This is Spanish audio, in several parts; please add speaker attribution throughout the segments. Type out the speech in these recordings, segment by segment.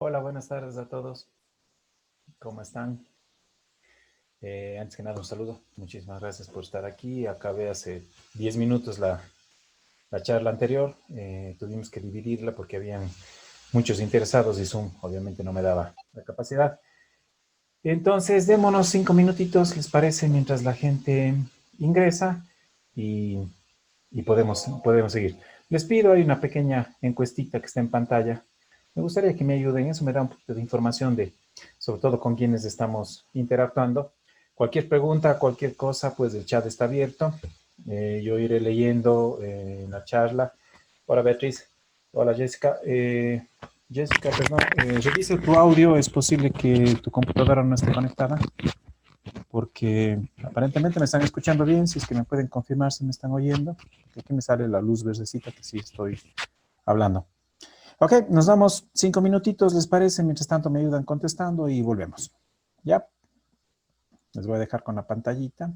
Speaker 1: Hola, buenas tardes a todos. ¿Cómo están? Antes que nada, un saludo. Muchísimas gracias por estar aquí. Acabé hace 10 minutos la charla anterior. Tuvimos que dividirla porque habían muchos interesados y Zoom obviamente no me daba la capacidad. Entonces, démonos 5 minutitos, ¿les parece? Mientras la gente ingresa y, y podemos seguir. Les pido, hay una pequeña encuestita que está en pantalla. Me gustaría que me ayuden. Eso me da un poquito de información de, sobre todo con quienes estamos interactuando. Cualquier pregunta, cualquier cosa, pues el chat está abierto. Yo iré leyendo en la charla. Hola Beatriz. Hola Jessica. Jessica, perdón, revisa tu audio. Es posible que tu computadora no esté conectada porque aparentemente me están escuchando bien. Si es que me pueden confirmar si me están oyendo. Aquí me sale la luz verdecita que sí estoy hablando. Ok, nos damos 5 minutitos, ¿les parece? Mientras tanto me ayudan contestando y volvemos. Ya, les voy a dejar con la pantallita.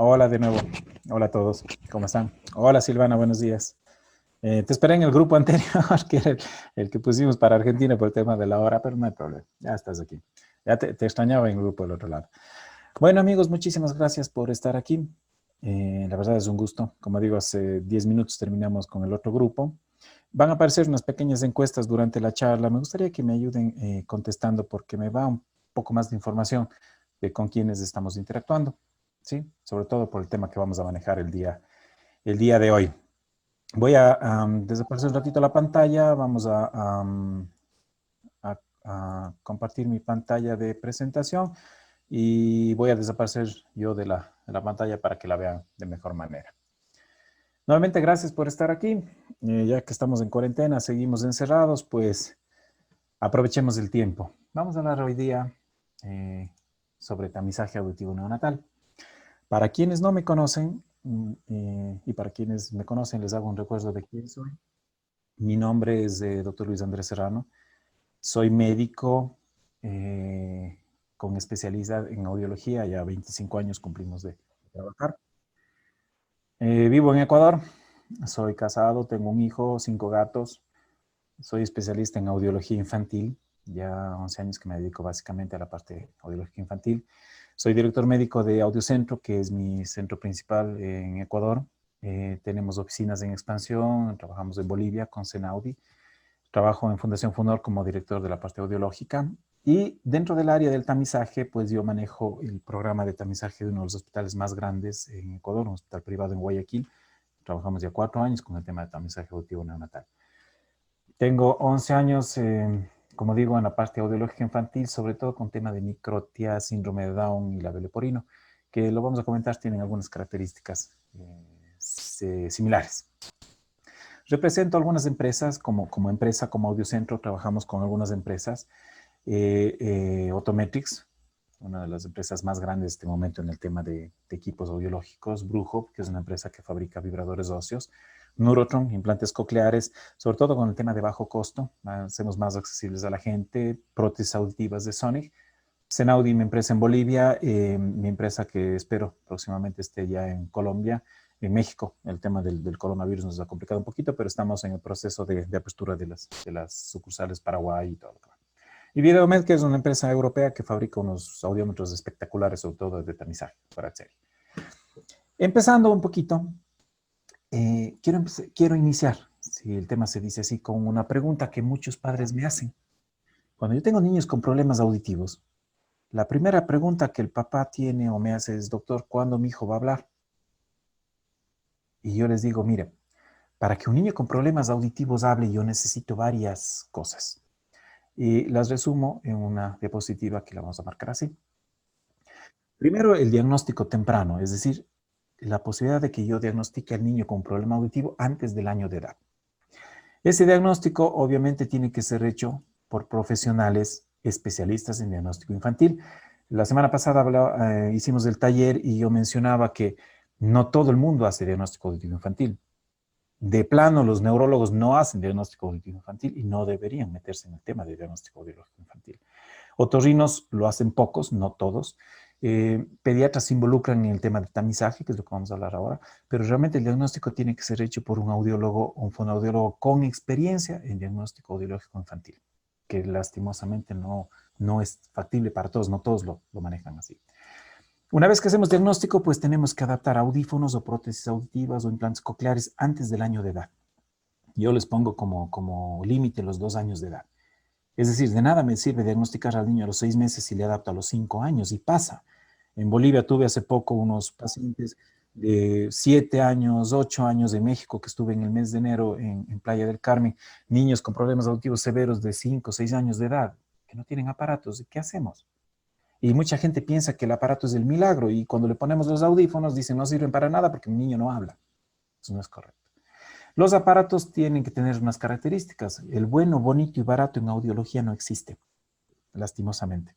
Speaker 1: Hola de nuevo. Hola a todos. ¿Cómo están? Hola Silvana, buenos días. Te esperé en el grupo anterior, que era el que pusimos para Argentina por el tema de la hora, pero no hay problema. Ya estás aquí. Ya te extrañaba en el grupo del otro lado. Bueno, amigos, muchísimas gracias por estar aquí. La verdad es un gusto. Como digo, hace 10 minutos terminamos con el otro grupo. Van a aparecer unas pequeñas encuestas durante la charla. Me gustaría que me ayuden contestando porque me va un poco más de información de con quienes estamos interactuando, ¿sí? Sobre todo por el tema que vamos a manejar el día de hoy. Voy a desaparecer un ratito la pantalla. Vamos a compartir mi pantalla de presentación y voy a desaparecer yo de la pantalla para que la vean de mejor manera. Nuevamente, gracias por estar aquí. Ya que estamos en cuarentena, seguimos encerrados, pues aprovechemos el tiempo. Vamos a hablar hoy día sobre tamizaje auditivo neonatal. Para quienes no me conocen y para quienes me conocen, les hago un recuerdo de quién soy. Mi nombre es Dr. Luis Andrés Serrano. Soy médico con especialidad en audiología. Ya 25 años cumplimos de trabajar. Vivo en Ecuador. Soy casado, tengo un hijo, 5 gatos. Soy especialista en audiología infantil. Ya 11 años que me dedico básicamente a la parte de audiología infantil. Soy director médico de Audiocentro, que es mi centro principal en Ecuador. Tenemos oficinas en expansión, trabajamos en Bolivia con Cenaudi. Trabajo en Fundación Funor como director de la parte audiológica. Y dentro del área del tamizaje, pues yo manejo el programa de tamizaje de uno de los hospitales más grandes en Ecuador, un hospital privado en Guayaquil. Trabajamos ya 4 años con el tema de tamizaje auditivo neonatal. Tengo 11 años, como digo, en la parte audiológica infantil, sobre todo con tema de microtia, síndrome de Down y labio leporino, que lo vamos a comentar, tienen algunas características similares. Represento algunas empresas, como empresa, como Audiocentro, trabajamos con algunas empresas. Autometrics, una de las empresas más grandes en este momento en el tema de equipos audiológicos. Brujo, que es una empresa que fabrica vibradores óseos. Neurotron, implantes cocleares, sobre todo con el tema de bajo costo, hacemos más accesibles a la gente. Prótesis auditivas de Sonic. Cenaudi, mi empresa en Bolivia, mi empresa que espero próximamente esté ya en Colombia. En México, el tema del coronavirus nos ha complicado un poquito, pero estamos en el proceso de apertura de las sucursales Paraguay y todo lo que va. Y Videomed, que es una empresa europea que fabrica unos audiómetros espectaculares, sobre todo de tamizaje para serie. Empezando un poquito, quiero iniciar, si el tema se dice así, con una pregunta que muchos padres me hacen. Cuando yo tengo niños con problemas auditivos, la primera pregunta que el papá tiene o me hace es, doctor, ¿cuándo mi hijo va a hablar? Y yo les digo, mire, para que un niño con problemas auditivos hable, yo necesito varias cosas. Y las resumo en una diapositiva que la vamos a marcar así. Primero, el diagnóstico temprano, es decir, la posibilidad de que yo diagnostique al niño con problema auditivo antes del año de edad. Ese diagnóstico obviamente tiene que ser hecho por profesionales especialistas en diagnóstico infantil. La semana pasada hicimos el taller y yo mencionaba que no todo el mundo hace diagnóstico auditivo infantil. De plano, los neurólogos no hacen diagnóstico auditivo infantil y no deberían meterse en el tema de diagnóstico auditivo infantil. Otorrinos lo hacen pocos, no todos. Pediatras se involucran en el tema de tamizaje, que es lo que vamos a hablar ahora, pero realmente el diagnóstico tiene que ser hecho por un audiólogo o un fonoaudiólogo con experiencia en diagnóstico audiológico infantil, que lastimosamente no es factible para todos, no todos lo manejan así. Una vez que hacemos diagnóstico, pues tenemos que adaptar audífonos o prótesis auditivas o implantes cocleares antes del año de edad. Yo les pongo como límite los 2 años de edad. Es decir, de nada me sirve diagnosticar al niño a los 6 meses si le adapto a los 5 años y pasa. En Bolivia tuve hace poco unos pacientes de 7 años, 8 años de México que estuve en el mes de enero en Playa del Carmen, niños con problemas auditivos severos de 5 o 6 años de edad que no tienen aparatos. ¿Y qué hacemos? Y mucha gente piensa que el aparato es el milagro y cuando le ponemos los audífonos dicen no sirven para nada porque mi niño no habla. Eso no es correcto. Los aparatos tienen que tener unas características. El bueno, bonito y barato en audiología no existe, lastimosamente.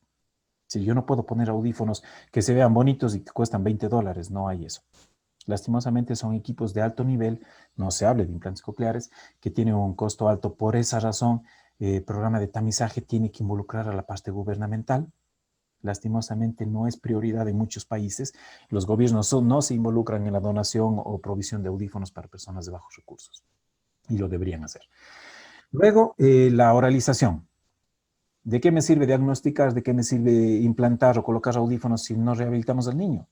Speaker 1: Si yo no puedo poner audífonos que se vean bonitos y que cuestan $20, no hay eso. Lastimosamente son equipos de alto nivel, no se hable de implantes cocleares, que tienen un costo alto. Por esa razón, el programa de tamizaje tiene que involucrar a la parte gubernamental. lastimosamente no es prioridad en muchos países. Los gobiernos no se involucran en la donación o provisión de audífonos para personas de bajos recursos, y lo deberían hacer. Luego, la oralización. ¿De qué me sirve diagnosticar, de qué me sirve implantar o colocar audífonos si no rehabilitamos al niño?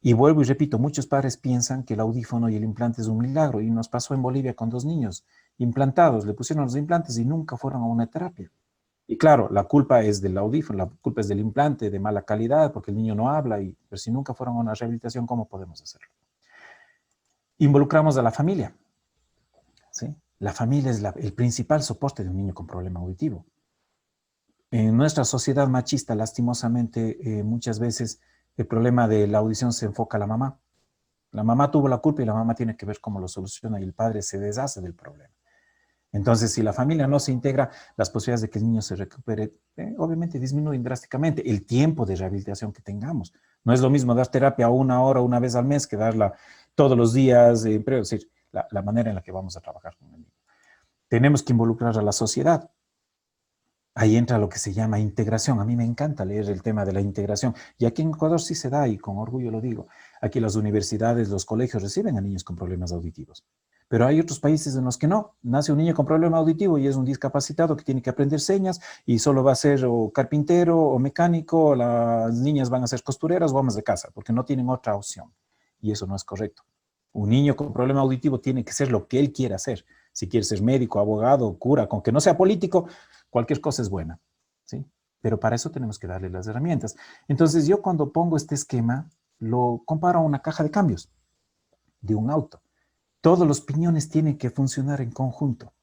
Speaker 1: Y vuelvo y repito, muchos padres piensan que el audífono y el implante es un milagro, y nos pasó en Bolivia con 2 niños implantados, le pusieron los implantes y nunca fueron a una terapia. Y claro, la culpa es del audífono, la culpa es del implante de mala calidad, porque el niño no habla, pero si nunca fueron a una rehabilitación, ¿cómo podemos hacerlo? Involucramos a la familia, ¿sí? La familia es el principal soporte de un niño con problema auditivo. En nuestra sociedad machista, lastimosamente, muchas veces el problema de la audición se enfoca a la mamá. La mamá tuvo la culpa y la mamá tiene que ver cómo lo soluciona, y el padre se deshace del problema. Entonces, si la familia no se integra, las posibilidades de que el niño se recupere, obviamente disminuyen drásticamente. El tiempo de rehabilitación que tengamos. No es lo mismo dar terapia 1 hora, una vez al mes, que darla todos los días, pero es decir, la manera en la que vamos a trabajar con el niño. Tenemos que involucrar a la sociedad. Ahí entra lo que se llama integración. A mí me encanta leer el tema de la integración. Y aquí en Ecuador sí se da, y con orgullo lo digo. Aquí las universidades, los colegios reciben a niños con problemas auditivos. Pero hay otros países en los que no. Nace un niño con problema auditivo y es un discapacitado que tiene que aprender señas, y solo va a ser o carpintero o mecánico, o las niñas van a ser costureras o amas de casa, porque no tienen otra opción. Y eso no es correcto. Un niño con problema auditivo tiene que ser lo que él quiera hacer. Si quiere ser médico, abogado, cura, con que no sea político, cualquier cosa es buena, ¿sí? Pero para eso tenemos que darle las herramientas. Entonces, yo cuando pongo este esquema, lo comparo a una caja de cambios de un auto. Todos los piñones tienen que funcionar en conjunto.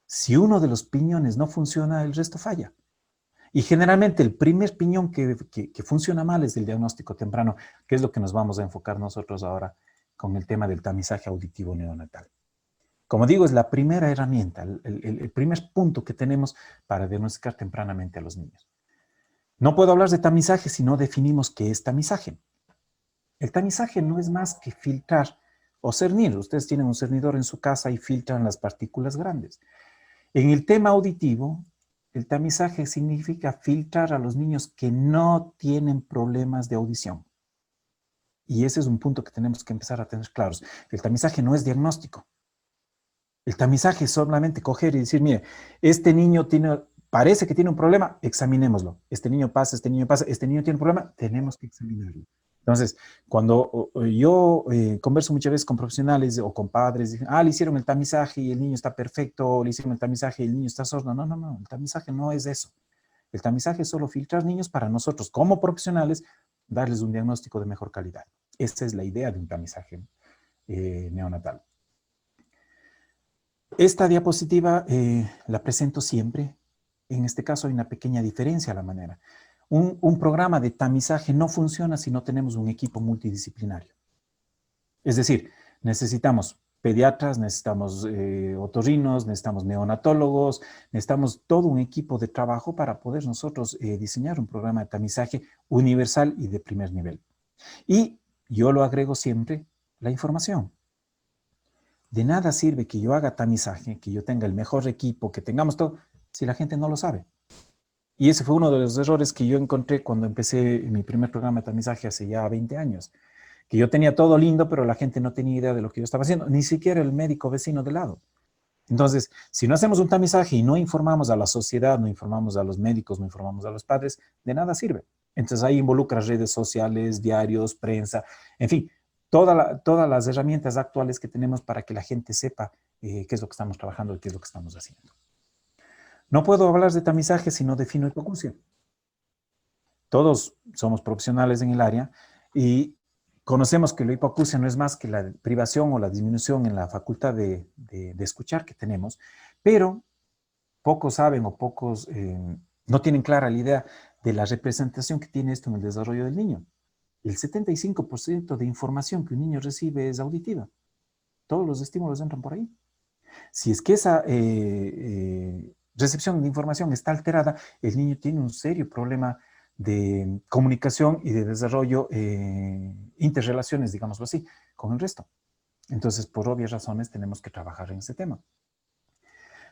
Speaker 1: Si uno de los piñones no funciona, el resto falla. Y generalmente el primer piñón que funciona mal es el diagnóstico temprano, que es lo que nos vamos a enfocar nosotros ahora con el tema del tamizaje auditivo neonatal. Como digo, es la primera herramienta, el primer punto que tenemos para diagnosticar tempranamente a los niños. No puedo hablar de tamizaje si no definimos qué es tamizaje. El tamizaje no es más que filtrar o cernir. Ustedes tienen un cernidor en su casa y filtran las partículas grandes. En el tema auditivo, el tamizaje significa filtrar a los niños que no tienen problemas de audición. Y ese es un punto que tenemos que empezar a tener claros. El tamizaje no es diagnóstico. El tamizaje es solamente coger y decir, mire, este niño parece que tiene un problema, examinémoslo. Este niño pasa, este niño pasa, este niño tiene un problema, tenemos que examinarlo. Entonces, cuando yo converso muchas veces con profesionales o con padres, dicen, le hicieron el tamizaje y el niño está perfecto, le hicieron el tamizaje y el niño está sordo. No, no, no, el tamizaje no es eso. El tamizaje es solo filtrar niños para nosotros, como profesionales, darles un diagnóstico de mejor calidad. Esta es la idea de un tamizaje neonatal. Esta diapositiva la presento siempre. En este caso hay una pequeña diferencia a la manera. Un programa de tamizaje no funciona si no tenemos un equipo multidisciplinario. Es decir, necesitamos pediatras, necesitamos otorrinos, necesitamos neonatólogos, necesitamos todo un equipo de trabajo para poder nosotros diseñar un programa de tamizaje universal y de primer nivel. Y yo lo agrego siempre, la información. De nada sirve que yo haga tamizaje, que yo tenga el mejor equipo, que tengamos todo, si la gente no lo sabe. Y ese fue uno de los errores que yo encontré cuando empecé mi primer programa de tamizaje hace ya 20 años. Que yo tenía todo lindo, pero la gente no tenía idea de lo que yo estaba haciendo, ni siquiera el médico vecino de lado. Entonces, si no hacemos un tamizaje y no informamos a la sociedad, no informamos a los médicos, no informamos a los padres, de nada sirve. Entonces ahí involucra redes sociales, diarios, prensa, en fin, todas las herramientas actuales que tenemos para que la gente sepa qué es lo que estamos trabajando y qué es lo que estamos haciendo. No puedo hablar de tamizaje si no defino hipoacusia. Todos somos profesionales en el área y conocemos que la hipoacusia no es más que la privación o la disminución en la facultad de escuchar que tenemos, pero pocos saben o pocos no tienen clara la idea de la representación que tiene esto en el desarrollo del niño. El 75% de información que un niño recibe es auditiva. Todos los estímulos entran por ahí. Si es que esa recepción de información está alterada, el niño tiene un serio problema de comunicación y de desarrollo, interrelaciones, digámoslo así, con el resto. Entonces, por obvias razones, tenemos que trabajar en ese tema.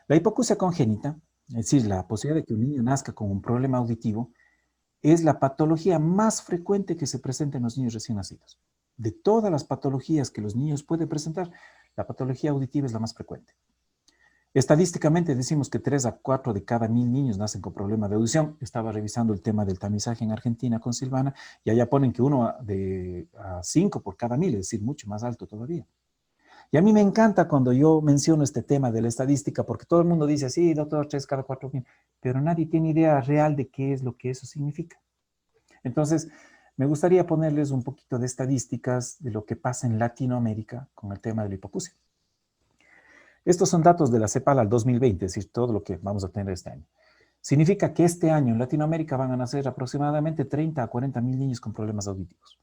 Speaker 1: La hipoacusia congénita, es decir, la posibilidad de que un niño nazca con un problema auditivo, es la patología más frecuente que se presenta en los niños recién nacidos. De todas las patologías que los niños pueden presentar, la patología auditiva es la más frecuente. Estadísticamente decimos que 3 a 4 de cada 1000 niños nacen con problemas de audición. Estaba revisando el tema del tamizaje en Argentina con Silvana y allá ponen que 1 a 5 por cada 1000, es decir, mucho más alto todavía. Y a mí me encanta cuando yo menciono este tema de la estadística, porque todo el mundo dice, sí, doctor, 3 cada 4.000, pero nadie tiene idea real de qué es lo que eso significa. Entonces, me gustaría ponerles un poquito de estadísticas de lo que pasa en Latinoamérica con el tema de la hipoacusia. Estos son datos de la CEPAL al 2020, es decir, todo lo que vamos a tener este año. Significa que este año en Latinoamérica van a nacer aproximadamente 30 a 40.000 niños con problemas auditivos.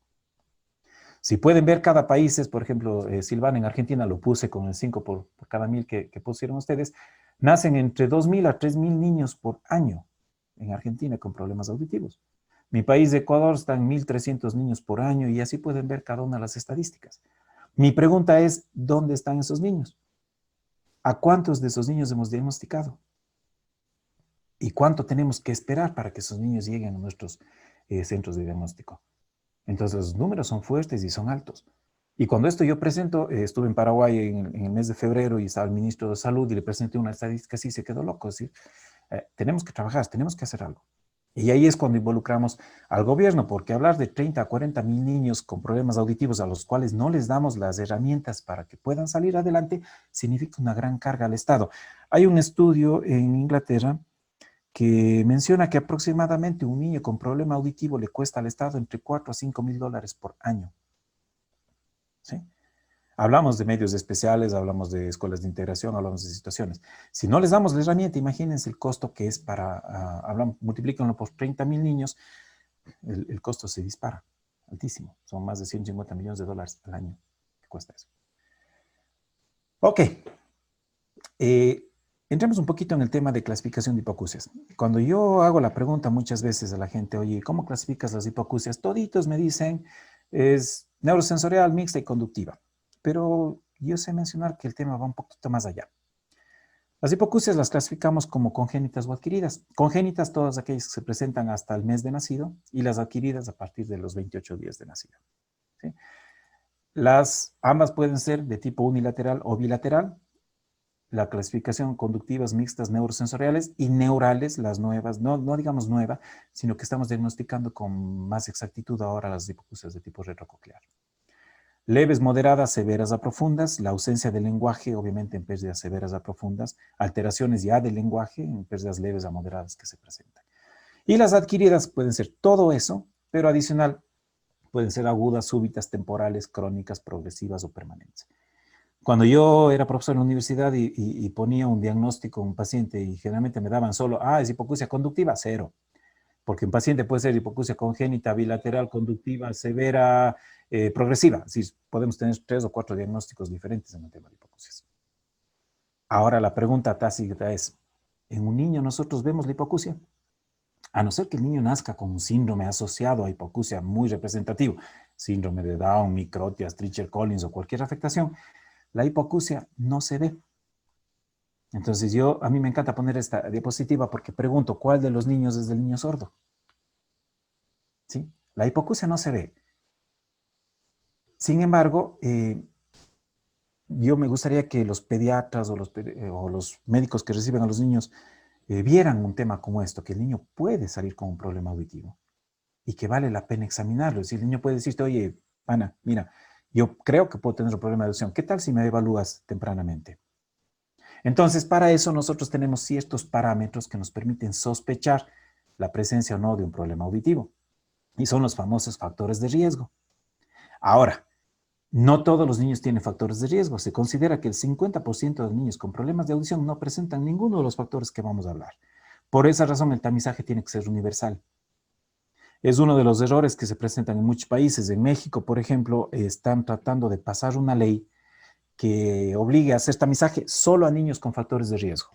Speaker 1: Si pueden ver cada país, es, por ejemplo, Silvana en Argentina lo puse con el 5 por cada 1000 que pusieron ustedes, nacen entre 2.000 a 3.000 niños por año en Argentina con problemas auditivos. Mi país de Ecuador están 1.300 niños por año y así pueden ver cada una de las estadísticas. Mi pregunta es, ¿dónde están esos niños? ¿A cuántos de esos niños hemos diagnosticado? ¿Y cuánto tenemos que esperar para que esos niños lleguen a nuestros centros de diagnóstico? Entonces, los números son fuertes y son altos. Y cuando esto yo presento, estuve en Paraguay en el mes de febrero y estaba el ministro de Salud y le presenté una estadística así, se quedó loco. Es decir, tenemos que trabajar, tenemos que hacer algo. Y ahí es cuando involucramos al gobierno, porque hablar de 30 a 40.000 niños con problemas auditivos a los cuales no les damos las herramientas para que puedan salir adelante, significa una gran carga al Estado. Hay un estudio en Inglaterra que menciona que aproximadamente un niño con problema auditivo le cuesta al Estado entre 4 a 5.000 dólares por año. ¿Sí? Hablamos de medios especiales, hablamos de escuelas de integración, hablamos de situaciones. Si no les damos la herramienta, imagínense el costo que es para, multiplíquenlo por 30.000 niños, el costo se dispara, altísimo. Son más de 150 millones de dólares al año que cuesta eso. Ok. Entremos un poquito en el tema de clasificación de hipoacusias. Cuando yo hago la pregunta muchas veces a la gente, oye, ¿cómo clasificas las hipoacusias? Toditos me dicen, es neurosensorial, mixta y conductiva. Pero yo sé mencionar que el tema va un poquito más allá. Las hipoacusias las clasificamos como congénitas o adquiridas. Congénitas, todas aquellas que se presentan hasta el mes de nacido, y las adquiridas a partir de los 28 días de nacido. ¿Sí? Ambas pueden ser de tipo unilateral o bilateral. La clasificación conductivas mixtas neurosensoriales y neurales, las nuevas, no digamos nueva, sino que estamos diagnosticando con más exactitud ahora las hipoacusias de tipo retrococlear. Leves, moderadas, severas a profundas, la ausencia de lenguaje, obviamente en pérdidas severas a profundas, alteraciones ya del lenguaje en pérdidas leves a moderadas que se presentan. Y las adquiridas pueden ser todo eso, pero adicional pueden ser agudas, súbitas, temporales, crónicas, progresivas o permanentes. Cuando yo era profesor en la universidad y ponía un diagnóstico a un paciente y generalmente me daban solo, es hipoacusia conductiva, 0. Porque un paciente puede ser hipoacusia congénita, bilateral, conductiva, severa, progresiva. Así podemos tener 3 o 4 diagnósticos diferentes en el tema de hipoacusias. Ahora la pregunta tácita es, ¿en un niño nosotros vemos la hipoacusia? A no ser que el niño nazca con un síndrome asociado a hipoacusia muy representativo, síndrome de Down, microtias, Treacher-Collins o cualquier afectación, la hipoacusia no se ve. Entonces a mí me encanta poner esta diapositiva porque pregunto, ¿cuál de los niños es del niño sordo? ¿Sí? La hipoacusia no se ve. Sin embargo, yo me gustaría que los pediatras o los médicos que reciben a los niños vieran un tema como esto, que el niño puede salir con un problema auditivo y que vale la pena examinarlo. Es decir, el niño puede decirte, oye, Ana, mira, yo creo que puedo tener un problema de audición. ¿Qué tal si me evalúas tempranamente? Entonces, para eso nosotros tenemos ciertos parámetros que nos permiten sospechar la presencia o no de un problema auditivo. Y son los famosos factores de riesgo. Ahora, no todos los niños tienen factores de riesgo. Se considera que el 50% de los niños con problemas de audición no presentan ninguno de los factores que vamos a hablar. Por esa razón, el tamizaje tiene que ser universal. Es uno de los errores que se presentan en muchos países. En México, por ejemplo, están tratando de pasar una ley que obligue a hacer tamizaje solo a niños con factores de riesgo,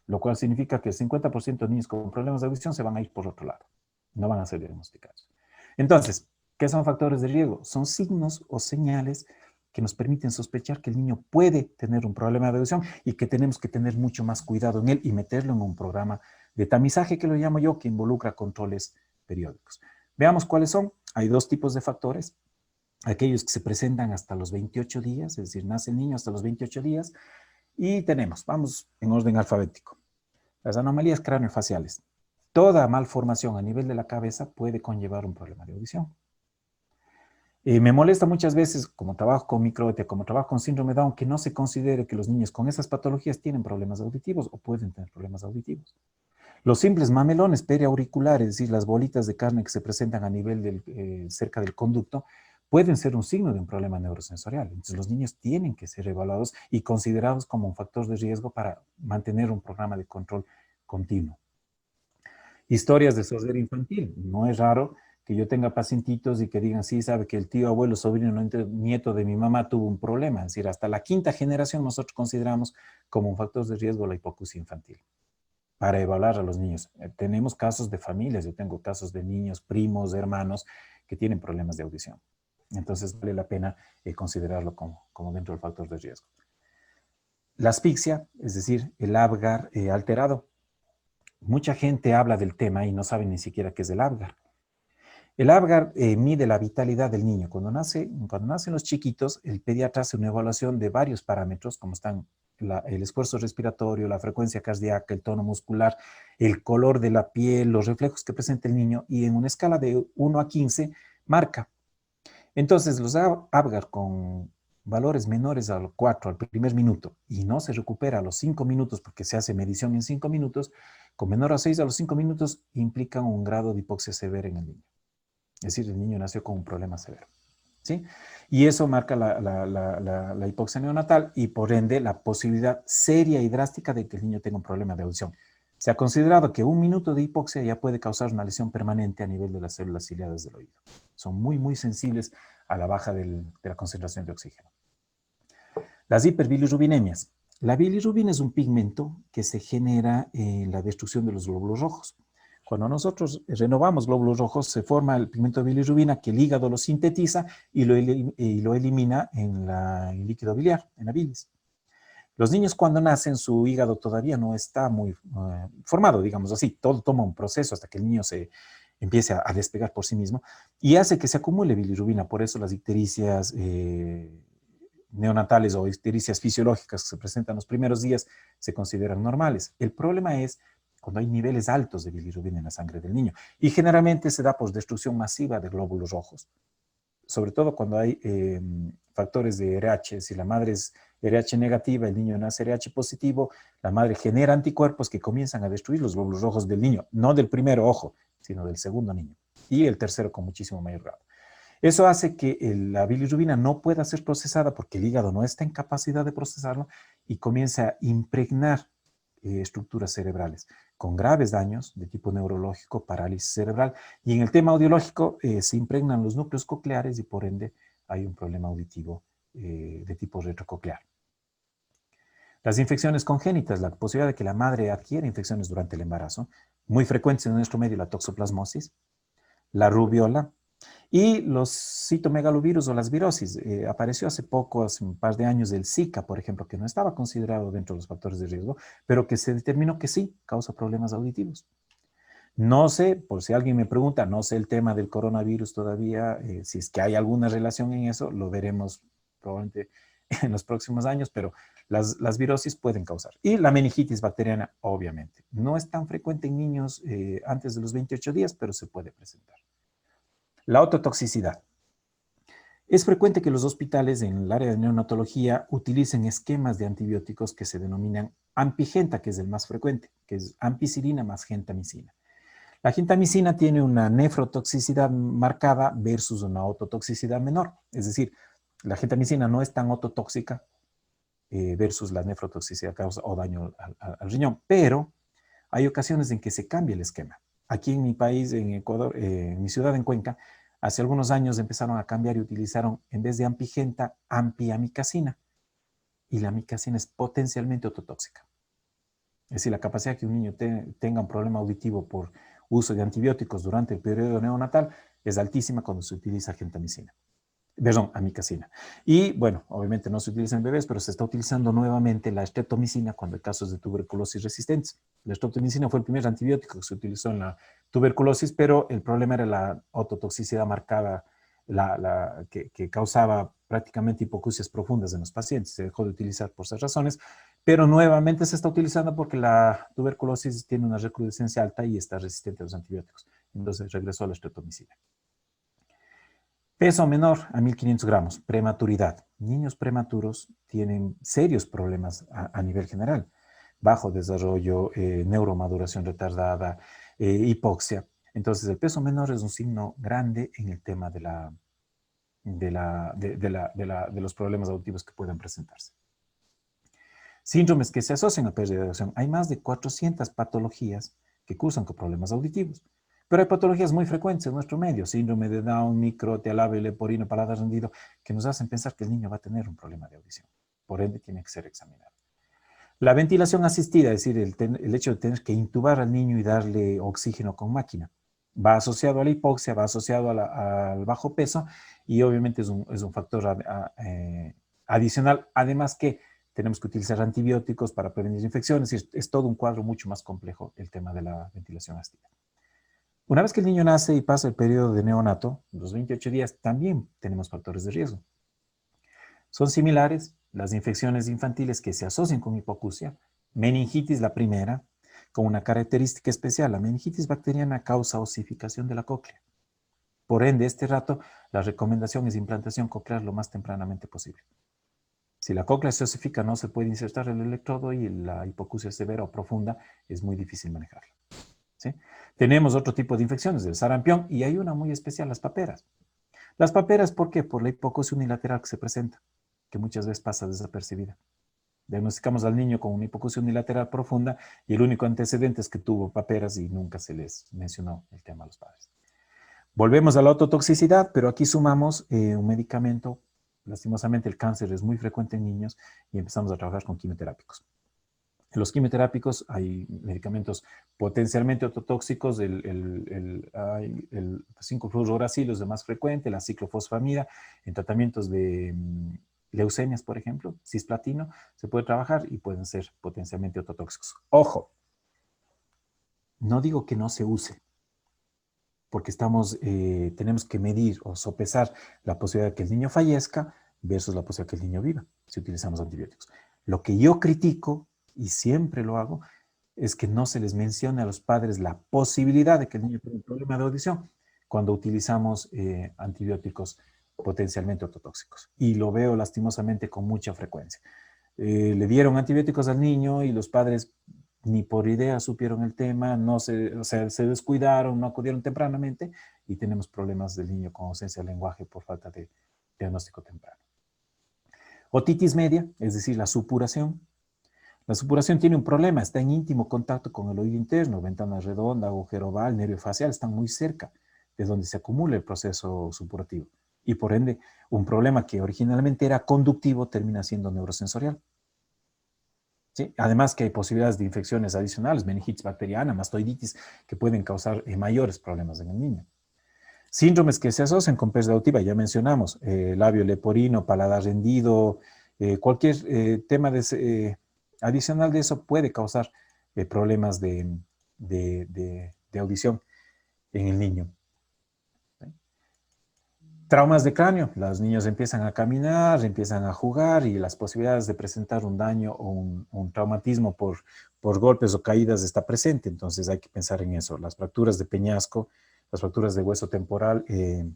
Speaker 1: lo cual significa que el 50% de niños con problemas de audición se van a ir por otro lado, no van a ser diagnosticados. Entonces, ¿qué son factores de riesgo? Son signos o señales que nos permiten sospechar que el niño puede tener un problema de audición y que tenemos que tener mucho más cuidado en él y meterlo en un programa de tamizaje, que lo llamo yo, que involucra controles periódicos. Veamos cuáles son. Hay dos tipos de factores. Aquellos que se presentan hasta los 28 días, es decir, nace el niño hasta los 28 días. Y tenemos, vamos en orden alfabético, las anomalías craneofaciales. Toda malformación a nivel de la cabeza puede conllevar un problema de audición. Me molesta muchas veces, como trabajo con microtia, como trabajo con síndrome de Down, que no se considere que los niños con esas patologías tienen problemas auditivos o pueden tener problemas auditivos. Los simples mamelones periauriculares, es decir, las bolitas de carne que se presentan a nivel cerca del conducto, pueden ser un signo de un problema neurosensorial. Entonces, los niños tienen que ser evaluados y considerados como un factor de riesgo para mantener un programa de control continuo. Historias de sordera infantil. No es raro que yo tenga pacientitos y que digan, sí, sabe que el tío, abuelo, sobrino, nieto de mi mamá tuvo un problema. Es decir, hasta la quinta generación nosotros consideramos como un factor de riesgo la hipoacusia infantil para evaluar a los niños. Tenemos casos de familias, yo tengo casos de niños, primos, hermanos que tienen problemas de audición. Entonces vale la pena considerarlo como dentro del factor de riesgo. La asfixia, es decir, el Apgar alterado. Mucha gente habla del tema y no sabe ni siquiera qué es el Apgar. El Apgar mide la vitalidad del niño. Cuando nacen los chiquitos, el pediatra hace una evaluación de varios parámetros, como están el esfuerzo respiratorio, la frecuencia cardíaca, el tono muscular, el color de la piel, los reflejos que presenta el niño, y en una escala de 1 a 15 marca. Entonces, los Apgar con valores menores al 4 al primer minuto y no se recupera a los 5 minutos porque se hace medición en 5 minutos, con menor a 6 a los 5 minutos implican un grado de hipoxia severa en el niño. Es decir, el niño nació con un problema severo. ¿Sí? Y eso marca la hipoxia neonatal y por ende la posibilidad seria y drástica de que el niño tenga un problema de audición. Se ha considerado que 1 minuto de hipoxia ya puede causar una lesión permanente a nivel de las células ciliadas del oído. Son muy, muy sensibles a la baja de la concentración de oxígeno. Las hiperbilirubinemias. La bilirrubina es un pigmento que se genera en la destrucción de los glóbulos rojos. Cuando nosotros renovamos glóbulos rojos, se forma el pigmento de bilirrubina que el hígado lo sintetiza y lo elimina en el líquido biliar, en la bilis. Los niños cuando nacen, su hígado todavía no está muy formado, digamos así. Todo toma un proceso hasta que el niño se empiece a despegar por sí mismo y hace que se acumule bilirrubina. Por eso las ictericias neonatales o ictericias fisiológicas que se presentan los primeros días se consideran normales. El problema es cuando hay niveles altos de bilirrubina en la sangre del niño. Y generalmente se da por destrucción masiva de glóbulos rojos. Sobre todo cuando hay factores de RH, si la madre es RH negativa, el niño nace RH positivo, la madre genera anticuerpos que comienzan a destruir los glóbulos rojos del niño, no del primero, ojo, sino del segundo niño. Y el tercero con muchísimo mayor grado. Eso hace que la bilirrubina no pueda ser procesada porque el hígado no está en capacidad de procesarlo y comienza a impregnar estructuras cerebrales con graves daños de tipo neurológico, parálisis cerebral. Y en el tema audiológico se impregnan los núcleos cocleares y por ende hay un problema auditivo de tipo retrococlear. Las infecciones congénitas, la posibilidad de que la madre adquiera infecciones durante el embarazo, muy frecuentes en nuestro medio la toxoplasmosis, la rubiola, y los citomegalovirus o las virosis. Apareció hace poco, hace un par de años, el Zika, por ejemplo, que no estaba considerado dentro de los factores de riesgo, pero que se determinó que sí, causa problemas auditivos. No sé, por si alguien me pregunta, no sé el tema del coronavirus todavía, si es que hay alguna relación en eso, lo veremos probablemente en los próximos años, pero las virosis pueden causar. Y la meningitis bacteriana, obviamente. No es tan frecuente en niños antes de los 28 días, pero se puede presentar. La ototoxicidad. Es frecuente que los hospitales en el área de neonatología utilicen esquemas de antibióticos que se denominan ampigenta, que es el más frecuente, que es ampicilina más gentamicina. La gentamicina tiene una nefrotoxicidad marcada versus una ototoxicidad menor. Es decir, la gentamicina no es tan ototóxica versus la nefrotoxicidad causa o daño al riñón, pero hay ocasiones en que se cambia el esquema. Aquí en mi país, en Ecuador, en mi ciudad, en Cuenca, hace algunos años empezaron a cambiar y utilizaron, en vez de ampigenta, ampiamicacina. Y la amicacina es potencialmente ototóxica. Es decir, la capacidad que un niño tenga un problema auditivo por uso de antibióticos durante el periodo neonatal es altísima cuando se utiliza gentamicina. Perdón, amicacina. Y bueno, obviamente no se utiliza en bebés, pero se está utilizando nuevamente la streptomicina cuando hay casos de tuberculosis resistentes. La streptomicina fue el primer antibiótico que se utilizó en la tuberculosis, pero el problema era la ototoxicidad marcada, que causaba prácticamente hipoacusias profundas en los pacientes. Se dejó de utilizar por esas razones, pero nuevamente se está utilizando porque la tuberculosis tiene una recrudescencia alta y está resistente a los antibióticos. Entonces regresó a la streptomicina. Peso menor a 1500 gramos, prematuridad. Niños prematuros tienen serios problemas a nivel general. Bajo desarrollo, neuromaduración retardada, hipoxia. Entonces, el peso menor es un signo grande en el tema de los problemas auditivos que pueden presentarse. Síndromes que se asocian a pérdida de audición. Hay más de 400 patologías que cursan con problemas auditivos. Pero hay patologías muy frecuentes en nuestro medio, síndrome de Down, microtia, labio leporino, paladar rendido, que nos hacen pensar que el niño va a tener un problema de audición. Por ende, tiene que ser examinado. La ventilación asistida, es decir, el hecho de tener que intubar al niño y darle oxígeno con máquina, va asociado a la hipoxia, va asociado al bajo peso y obviamente es un factor adicional. Además que tenemos que utilizar antibióticos para prevenir infecciones. Es todo un cuadro mucho más complejo el tema de la ventilación asistida. Una vez que el niño nace y pasa el periodo de neonato, los 28 días, también tenemos factores de riesgo. Son similares las infecciones infantiles que se asocian con hipoacusia, meningitis la primera, con una característica especial. La meningitis bacteriana causa osificación de la cóclea. Por ende, este rato, la recomendación es implantación coclear lo más tempranamente posible. Si la cóclea se osifica, no se puede insertar el electrodo y la hipoacusia severa o profunda es muy difícil manejarla. ¿Sí? Tenemos otro tipo de infecciones, el sarampión, y hay una muy especial, las paperas. Las paperas, ¿por qué? Por la hipoacusia unilateral que se presenta, que muchas veces pasa desapercibida. Diagnosticamos al niño con una hipoacusia unilateral profunda y el único antecedente es que tuvo paperas y nunca se les mencionó el tema a los padres. Volvemos a la ototoxicidad, pero aquí sumamos un medicamento. Lastimosamente el cáncer es muy frecuente en niños y empezamos a trabajar con quimioterápicos. En los quimioterápicos hay medicamentos potencialmente ototóxicos, el 5-fluoruracilo es el más frecuente, la ciclofosfamida, en tratamientos de leucemias, por ejemplo, cisplatino, se puede trabajar y pueden ser potencialmente ototóxicos. Ojo, no digo que no se use, porque tenemos que medir o sopesar la posibilidad de que el niño fallezca versus la posibilidad de que el niño viva, si utilizamos antibióticos. Lo que yo critico, y siempre lo hago, es que no se les mencione a los padres la posibilidad de que el niño tenga un problema de audición cuando utilizamos antibióticos potencialmente ototóxicos. Y lo veo lastimosamente con mucha frecuencia. Le dieron antibióticos al niño y los padres ni por idea supieron el tema, se descuidaron, no acudieron tempranamente y tenemos problemas del niño con ausencia de lenguaje por falta de diagnóstico temprano. Otitis media, es decir, la supuración. La supuración tiene un problema, está en íntimo contacto con el oído interno, ventana redonda, agujero oval, nervio facial, están muy cerca de donde se acumula el proceso supurativo. Y por ende, un problema que originalmente era conductivo termina siendo neurosensorial. ¿Sí? Además que hay posibilidades de infecciones adicionales, meningitis bacteriana, mastoiditis, que pueden causar mayores problemas en el niño. Síndromes que se asocian con pérdida auditiva, ya mencionamos, labio leporino, paladar rendido, cualquier tema adicional de eso puede causar problemas de audición en el niño. Traumas de cráneo, los niños empiezan a caminar, empiezan a jugar y las posibilidades de presentar un daño o un traumatismo por golpes o caídas está presente, entonces hay que pensar en eso. Las fracturas de peñasco, las fracturas de hueso temporal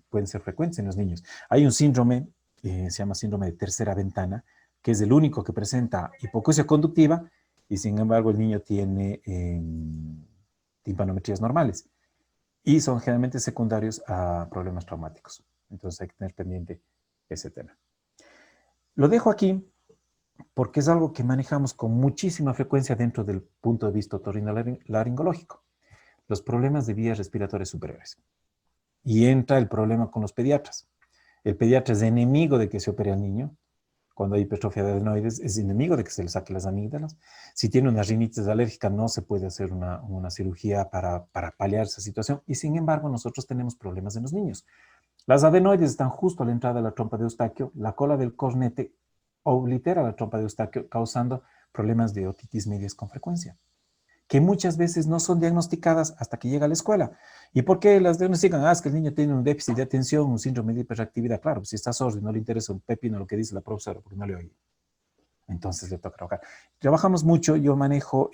Speaker 1: pueden ser frecuentes en los niños. Hay un síndrome, se llama síndrome de tercera ventana, que es el único que presenta hipoacusia conductiva y sin embargo el niño tiene timpanometrías normales y son generalmente secundarios a problemas traumáticos. Entonces hay que tener pendiente ese tema. Lo dejo aquí porque es algo que manejamos con muchísima frecuencia dentro del punto de vista otorrinolaringológico. Los problemas de vías respiratorias superiores. Y entra el problema con los pediatras. El pediatra es enemigo de que se opere al niño. Cuando hay hipertrofia de adenoides, es enemigo de que se le saque las amígdalas. Si tiene una rinitis alérgica, no se puede hacer una cirugía para paliar esa situación. Y sin embargo, nosotros tenemos problemas en los niños. Las adenoides están justo a la entrada de la trompa de Eustaquio. La cola del cornete oblitera la trompa de Eustaquio, causando problemas de otitis medias con frecuencia. que muchas veces no son diagnosticadas hasta que llega a la escuela. ¿Y por qué las diagnostican? Ah, es que el niño tiene un déficit de atención, un síndrome de hiperactividad. Claro, pues si está sordo y no le interesa un pepino lo que dice la profesora, porque no le oye. Entonces le toca trabajar. Trabajamos mucho, yo manejo,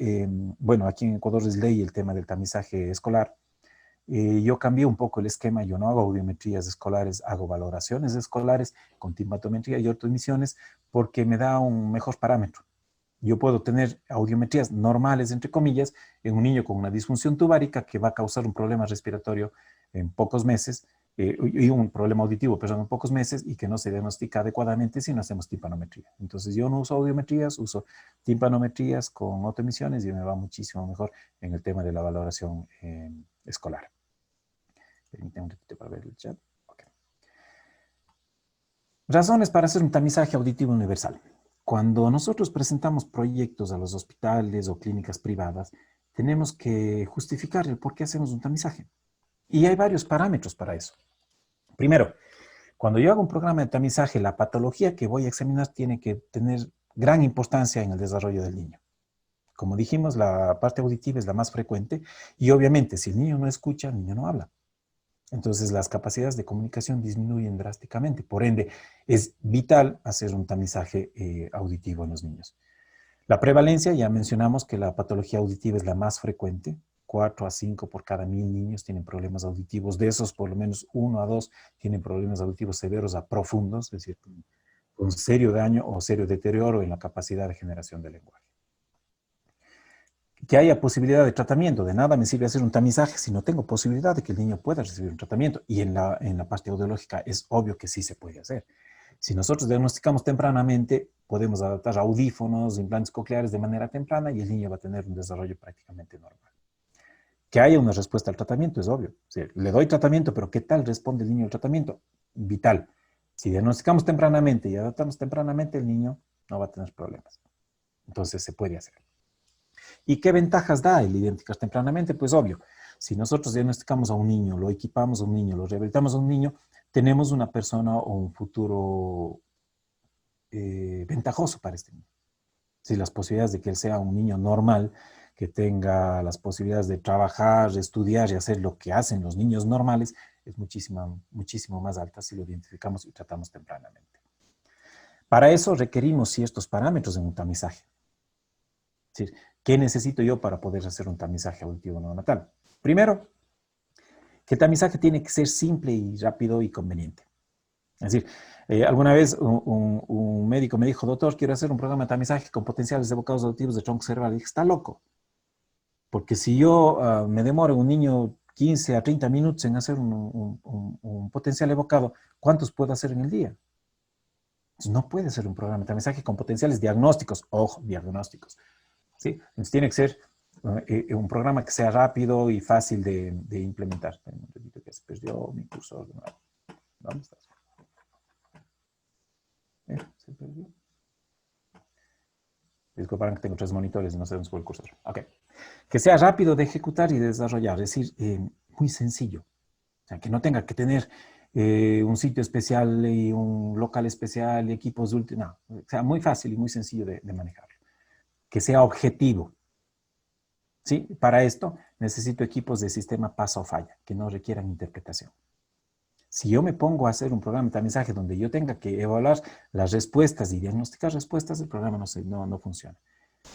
Speaker 1: bueno, aquí en Ecuador es ley el tema del tamizaje escolar. Yo cambié un poco el esquema, yo no hago audiometrías escolares, hago valoraciones escolares con timpanometría y ortoemisiones porque me da un mejor parámetro. Yo puedo tener audiometrías normales, entre comillas, en un niño con una disfunción tubárica que va a causar un problema respiratorio en pocos meses, y un problema auditivo, perdón, en pocos meses, y que no se diagnostica adecuadamente si no hacemos timpanometría. Entonces yo no uso audiometrías, uso timpanometrías con autoemisiones y me va muchísimo mejor en el tema de la valoración escolar. Permítame un ratito para ver el chat. Okay. Razones para hacer un tamizaje auditivo universal. Cuando nosotros presentamos proyectos a los hospitales o clínicas privadas, tenemos que justificar el por qué hacemos un tamizaje. Y hay varios parámetros para eso. Primero, cuando yo hago un programa de tamizaje, la patología que voy a examinar tiene que tener gran importancia en el desarrollo del niño. Como dijimos, la parte auditiva es la más frecuente y obviamente si el niño no escucha, el niño no habla. Entonces las capacidades de comunicación disminuyen drásticamente. Por ende, es vital hacer un tamizaje auditivo en los niños. La prevalencia, ya mencionamos que la patología auditiva es la más frecuente. 4 a 5 por cada 1000 niños tienen problemas auditivos. De esos, por lo menos 1 a 2 tienen problemas auditivos severos a profundos, es decir, con serio daño o serio deterioro en la capacidad de generación del lenguaje. Que haya posibilidad de tratamiento. De nada me sirve hacer un tamizaje si no tengo posibilidad de que el niño pueda recibir un tratamiento. Y en la parte audiológica es obvio que sí se puede hacer. Si nosotros diagnosticamos tempranamente, podemos adaptar audífonos, implantes cocleares de manera temprana y el niño va a tener un desarrollo prácticamente normal. Que haya una respuesta al tratamiento es obvio. O sea, le doy tratamiento, pero ¿qué tal responde el niño al tratamiento? Vital. Si diagnosticamos tempranamente y adaptamos tempranamente, el niño no va a tener problemas. Entonces se puede hacer. ¿Y qué ventajas da el identificar tempranamente? Pues obvio, si nosotros diagnosticamos a un niño, lo equipamos a un niño, lo rehabilitamos a un niño, tenemos una persona o un futuro ventajoso para este niño. Si las posibilidades de que él sea un niño normal, que tenga las posibilidades de trabajar, de estudiar y hacer lo que hacen los niños normales, es muchísimo más alta si lo identificamos y tratamos tempranamente. Para eso requerimos ciertos parámetros en un tamizaje. Es decir, ¿qué necesito yo para poder hacer un tamizaje auditivo neonatal? Primero, que el tamizaje tiene que ser simple y rápido y conveniente. Es decir, alguna vez un médico me dijo, doctor, quiero hacer un programa de tamizaje con potenciales evocados auditivos de tronco cerebral. Y dije, está loco. Porque si yo me demoro un niño 15 a 30 minutos en hacer un potencial evocado, ¿cuántos puedo hacer en el día? Entonces, no puede ser un programa de tamizaje con potenciales diagnósticos. Ojo, diagnósticos. ¿Sí? Entonces tiene que ser un programa que sea rápido y fácil de implementar. Un ratito que se perdió mi cursor de nuevo. ¿Dónde estás? Se perdió. Disculpen que tengo 3 monitores y no sé dónde fue el cursor. Ok. Que sea rápido de ejecutar y de desarrollar, es decir, muy sencillo. O sea, que no tenga que tener un sitio especial y un local especial y equipos de última. No, o sea, muy fácil y muy sencillo de manejarlo. Que sea objetivo. ¿Sí? Para esto necesito equipos de sistema paso o falla, que no requieran interpretación. Si yo me pongo a hacer un programa de tamizaje donde yo tenga que evaluar las respuestas y diagnosticar respuestas, el programa no funciona.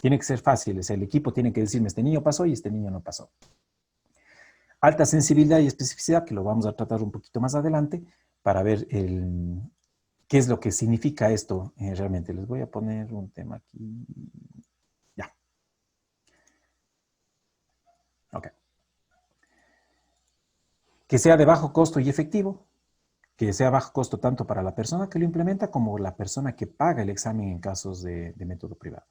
Speaker 1: Tiene que ser fácil, o sea, el equipo tiene que decirme, este niño pasó y este niño no pasó. Alta sensibilidad y especificidad, que lo vamos a tratar un poquito más adelante, para ver qué es lo que significa esto realmente. Les voy a poner un tema aquí. Ya. Ok. Que sea de bajo costo y efectivo, que sea bajo costo tanto para la persona que lo implementa como la persona que paga el examen en casos de método privado.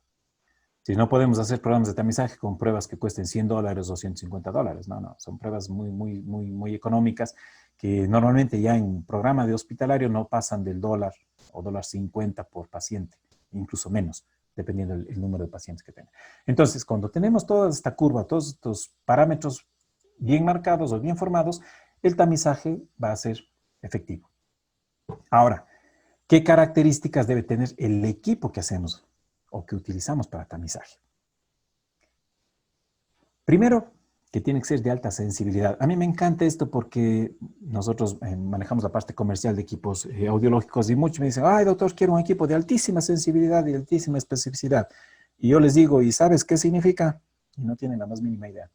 Speaker 1: Si no podemos hacer programas de tamizaje con pruebas que cuesten $100 o $150, no, son pruebas muy económicas que normalmente ya en programa de hospitalario no pasan del $1 o $1.50 por paciente, incluso menos, dependiendo del número de pacientes que tenga. Entonces, cuando tenemos toda esta curva, todos estos parámetros bien marcados o bien formados, el tamizaje va a ser efectivo. Ahora, ¿qué características debe tener el equipo que hacemos o que utilizamos para tamizaje? Primero, que tiene que ser de alta sensibilidad. A mí me encanta esto porque nosotros manejamos la parte comercial de equipos audiológicos y muchos me dicen, ay, doctor, quiero un equipo de altísima sensibilidad y altísima especificidad. Y yo les digo, ¿y sabes qué significa? Y no tienen la más mínima idea.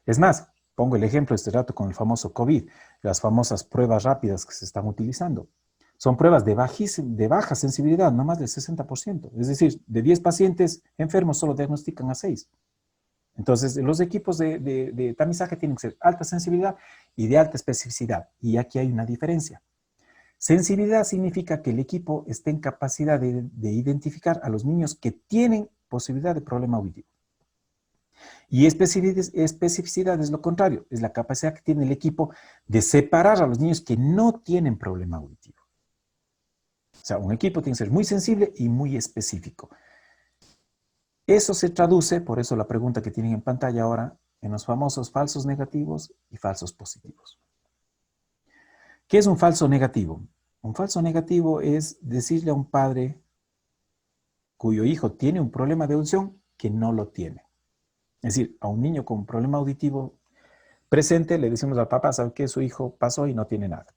Speaker 1: Es más, pongo el ejemplo este rato con el famoso COVID, las famosas pruebas rápidas que se están utilizando. Son pruebas de baja sensibilidad, no más del 60%. Es decir, de 10 pacientes enfermos solo diagnostican a 6. Entonces, los equipos de tamizaje tienen que ser alta sensibilidad y de alta especificidad. Y aquí hay una diferencia. Sensibilidad significa que el equipo esté en capacidad de identificar a los niños que tienen posibilidad de problema auditivo. Y especificidad es lo contrario, es la capacidad que tiene el equipo de separar a los niños que no tienen problema auditivo. O sea, un equipo tiene que ser muy sensible y muy específico. Eso se traduce, por eso la pregunta que tienen en pantalla ahora, en los famosos falsos negativos y falsos positivos. ¿Qué es un falso negativo? Un falso negativo es decirle a un padre cuyo hijo tiene un problema de audición que no lo tiene. Es decir, a un niño con problema auditivo presente le decimos al papá, ¿sabe qué? Su hijo pasó y no tiene nada.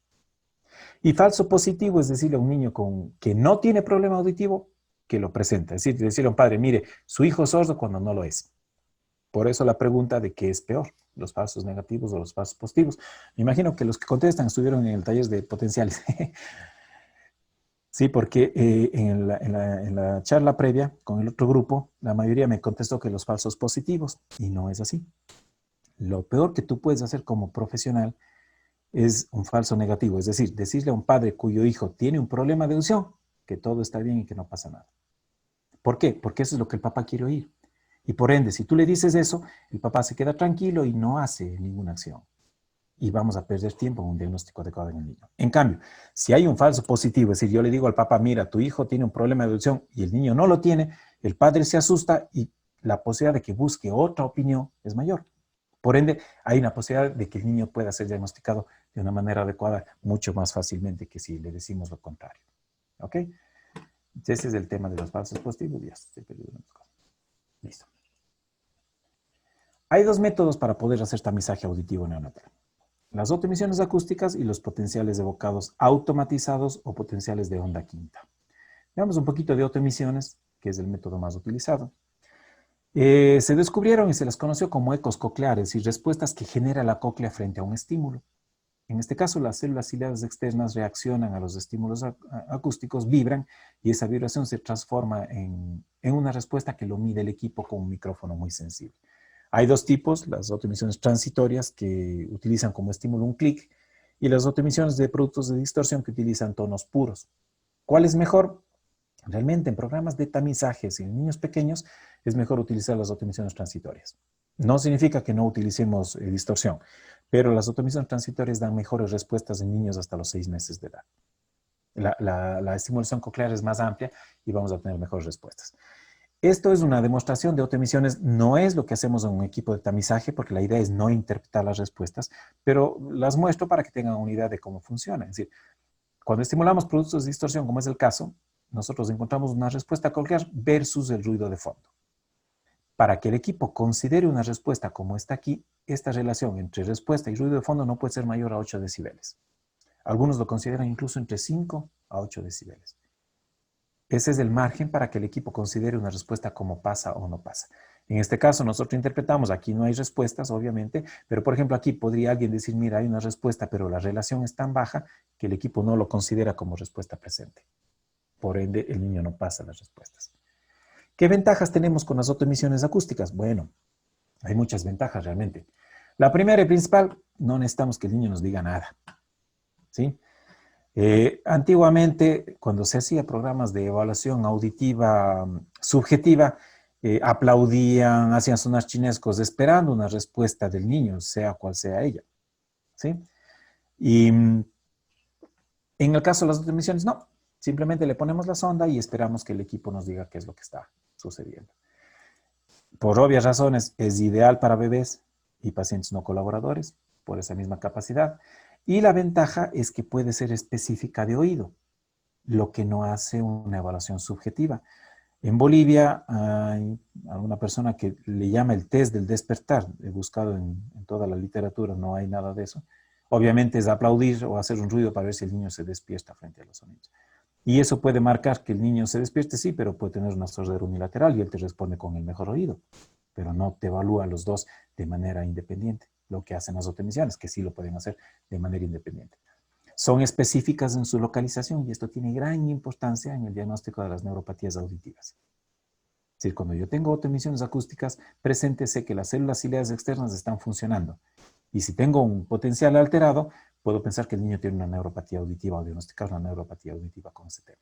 Speaker 1: Y falso positivo es decirle a un niño que no tiene problema auditivo que lo presenta. Es decir, decirle a un padre, mire, su hijo es sordo cuando no lo es. Por eso la pregunta de qué es peor, los falsos negativos o los falsos positivos. Me imagino que los que contestan estuvieron en el taller de potenciales. Sí, porque en la charla previa con el otro grupo, la mayoría me contestó que los falsos positivos, y no es así. Lo peor que tú puedes hacer como profesional es un falso negativo, es decir, decirle a un padre cuyo hijo tiene un problema de audición que todo está bien y que no pasa nada. ¿Por qué? Porque eso es lo que el papá quiere oír. Y por ende, si tú le dices eso, el papá se queda tranquilo y no hace ninguna acción. Y vamos a perder tiempo en un diagnóstico adecuado en el niño. En cambio, si hay un falso positivo, es decir, yo le digo al papá, mira, tu hijo tiene un problema de audición y el niño no lo tiene, el padre se asusta y la posibilidad de que busque otra opinión es mayor. Por ende, hay una posibilidad de que el niño pueda ser diagnosticado de una manera adecuada mucho más fácilmente que si le decimos lo contrario. ¿Ok? Ese es el tema de los falsos positivos. Ya estoy perdiendo unas cosas. Listo. Hay dos métodos para poder hacer tamizaje auditivo neonatal. Las autoemisiones acústicas y los potenciales evocados automatizados o potenciales de onda quinta. Veamos un poquito de autoemisiones, que es el método más utilizado. Se descubrieron y se las conoció como ecos cocleares y respuestas que genera la cóclea frente a un estímulo. En este caso, las células ciliadas externas reaccionan a los estímulos acústicos, vibran y esa vibración se transforma en una respuesta que lo mide el equipo con un micrófono muy sensible. Hay dos tipos, las autoemisiones transitorias que utilizan como estímulo un clic y las autoemisiones de productos de distorsión que utilizan tonos puros. ¿Cuál es mejor? Realmente en programas de tamizajes y en niños pequeños es mejor utilizar las autoemisiones transitorias. No significa que no utilicemos distorsión, pero las autoemisiones transitorias dan mejores respuestas en niños hasta los 6 meses de edad. La estimulación coclear es más amplia y vamos a tener mejores respuestas. Esto es una demostración de autoemisiones, no es lo que hacemos en un equipo de tamizaje, porque la idea es no interpretar las respuestas, pero las muestro para que tengan una idea de cómo funciona. Es decir, cuando estimulamos productos de distorsión, como es el caso, nosotros encontramos una respuesta coclear versus el ruido de fondo. Para que el equipo considere una respuesta como está aquí, esta relación entre respuesta y ruido de fondo no puede ser mayor a 8 decibeles. Algunos lo consideran incluso entre 5 a 8 decibeles. Ese es el margen para que el equipo considere una respuesta como pasa o no pasa. En este caso, nosotros interpretamos, aquí no hay respuestas, obviamente, pero por ejemplo aquí podría alguien decir, mira, hay una respuesta, pero la relación es tan baja que el equipo no lo considera como respuesta presente. Por ende, el niño no pasa las respuestas. ¿Qué ventajas tenemos con las autoemisiones acústicas? Bueno, hay muchas ventajas realmente. La primera y principal, no necesitamos que el niño nos diga nada. ¿Sí? Antiguamente, cuando se hacía programas de evaluación auditiva subjetiva, aplaudían, hacían sonar chinescos esperando una respuesta del niño, sea cual sea ella. ¿Sí? Y en el caso de las autoemisiones, no. Simplemente le ponemos la sonda y esperamos que el equipo nos diga qué es lo que está sucediendo. Por obvias razones, es ideal para bebés y pacientes no colaboradores, por esa misma capacidad. Y la ventaja es que puede ser específica de oído, lo que no hace una evaluación subjetiva. En Bolivia hay alguna persona que le llama el test del despertar. He buscado en toda la literatura, no hay nada de eso. Obviamente es aplaudir o hacer un ruido para ver si el niño se despierta frente a los sonidos. Y eso puede marcar que el niño se despierte, sí, pero puede tener una sordera unilateral y él te responde con el mejor oído, pero no te evalúa los dos de manera independiente, lo que hacen las otras emisiones, que sí lo pueden hacer de manera independiente. Son específicas en su localización y esto tiene gran importancia en el diagnóstico de las neuropatías auditivas. Es decir, cuando yo tengo autoemisiones acústicas presentes, sé que las células ciliares externas están funcionando. Y si tengo un potencial alterado, puedo pensar que el niño tiene una neuropatía auditiva o diagnosticar una neuropatía auditiva con ese tema.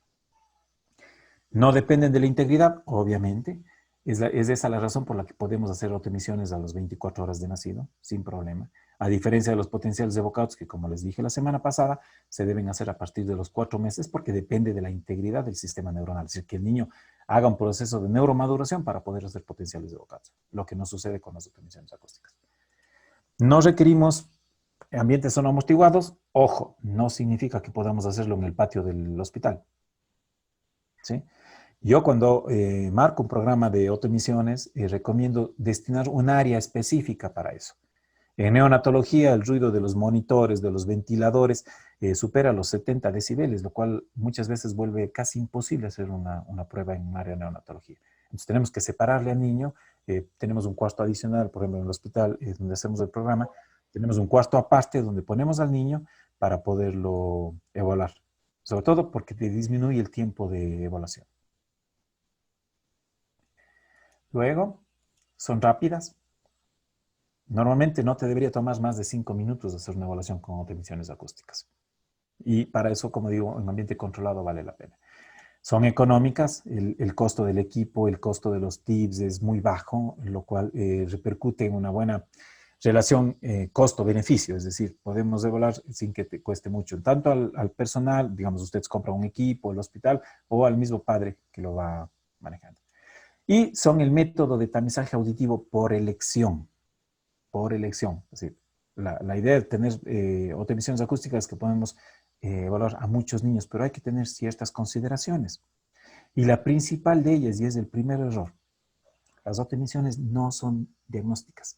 Speaker 1: No dependen de la integridad, obviamente. Es esa la razón por la que podemos hacer autoemisiones a las 24 horas de nacido, sin problema. A diferencia de los potenciales evocados, que como les dije la semana pasada, se deben hacer a partir de los 4 meses porque depende de la integridad del sistema neuronal. Es decir, que el niño haga un proceso de neuromaduración para poder hacer potenciales evocados, lo que no sucede con las autoemisiones acústicas. No requerimos ambientes amortiguados. Ojo, no significa que podamos hacerlo en el patio del hospital, ¿sí? Yo cuando marco un programa de autoemisiones, recomiendo destinar un área específica para eso. En neonatología, el ruido de los monitores, de los ventiladores, supera los 70 decibeles, lo cual muchas veces vuelve casi imposible hacer una prueba en un área de neonatología. Entonces tenemos que separarle al niño. Tenemos un cuarto adicional, por ejemplo, en el hospital donde hacemos el programa, tenemos un cuarto aparte donde ponemos al niño para poderlo evaluar. Sobre todo porque te disminuye el tiempo de evaluación. Luego, son rápidas. Normalmente no te debería tomar más de 5 minutos hacer una evaluación con autoemisiones acústicas. Y para eso, como digo, en ambiente controlado vale la pena. Son económicas, el costo del equipo, el costo de los tips es muy bajo, lo cual repercute en una buena relación costo-beneficio, es decir, podemos evaluar sin que te cueste mucho, tanto al personal, digamos, ustedes compran un equipo, el hospital, o al mismo padre que lo va manejando. Y son el método de tamizaje auditivo por elección. Por elección. Es decir, la idea de tener autoemisiones acústicas es que podemos evaluar a muchos niños, pero hay que tener ciertas consideraciones. Y la principal de ellas, y es el primer error, las autoemisiones no son diagnósticas.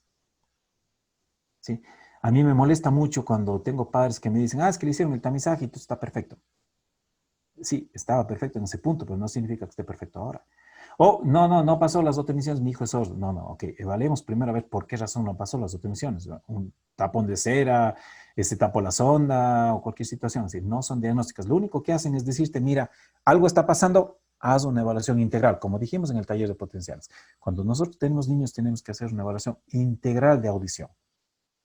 Speaker 1: ¿Sí? A mí me molesta mucho cuando tengo padres que me dicen, es que le hicieron el tamizaje y todo está perfecto. Sí, estaba perfecto en ese punto, pero no significa que esté perfecto ahora. No pasó las autoemisiones, mi hijo es sordo. No, ok, evaluemos primero a ver por qué razón no pasó las autoemisiones. Un tapón de cera, se tapó la sonda o cualquier situación. Es decir, no son diagnósticas. Lo único que hacen es decirte, mira, algo está pasando, haz una evaluación integral, como dijimos en el taller de potenciales. Cuando nosotros tenemos niños, tenemos que hacer una evaluación integral de audición.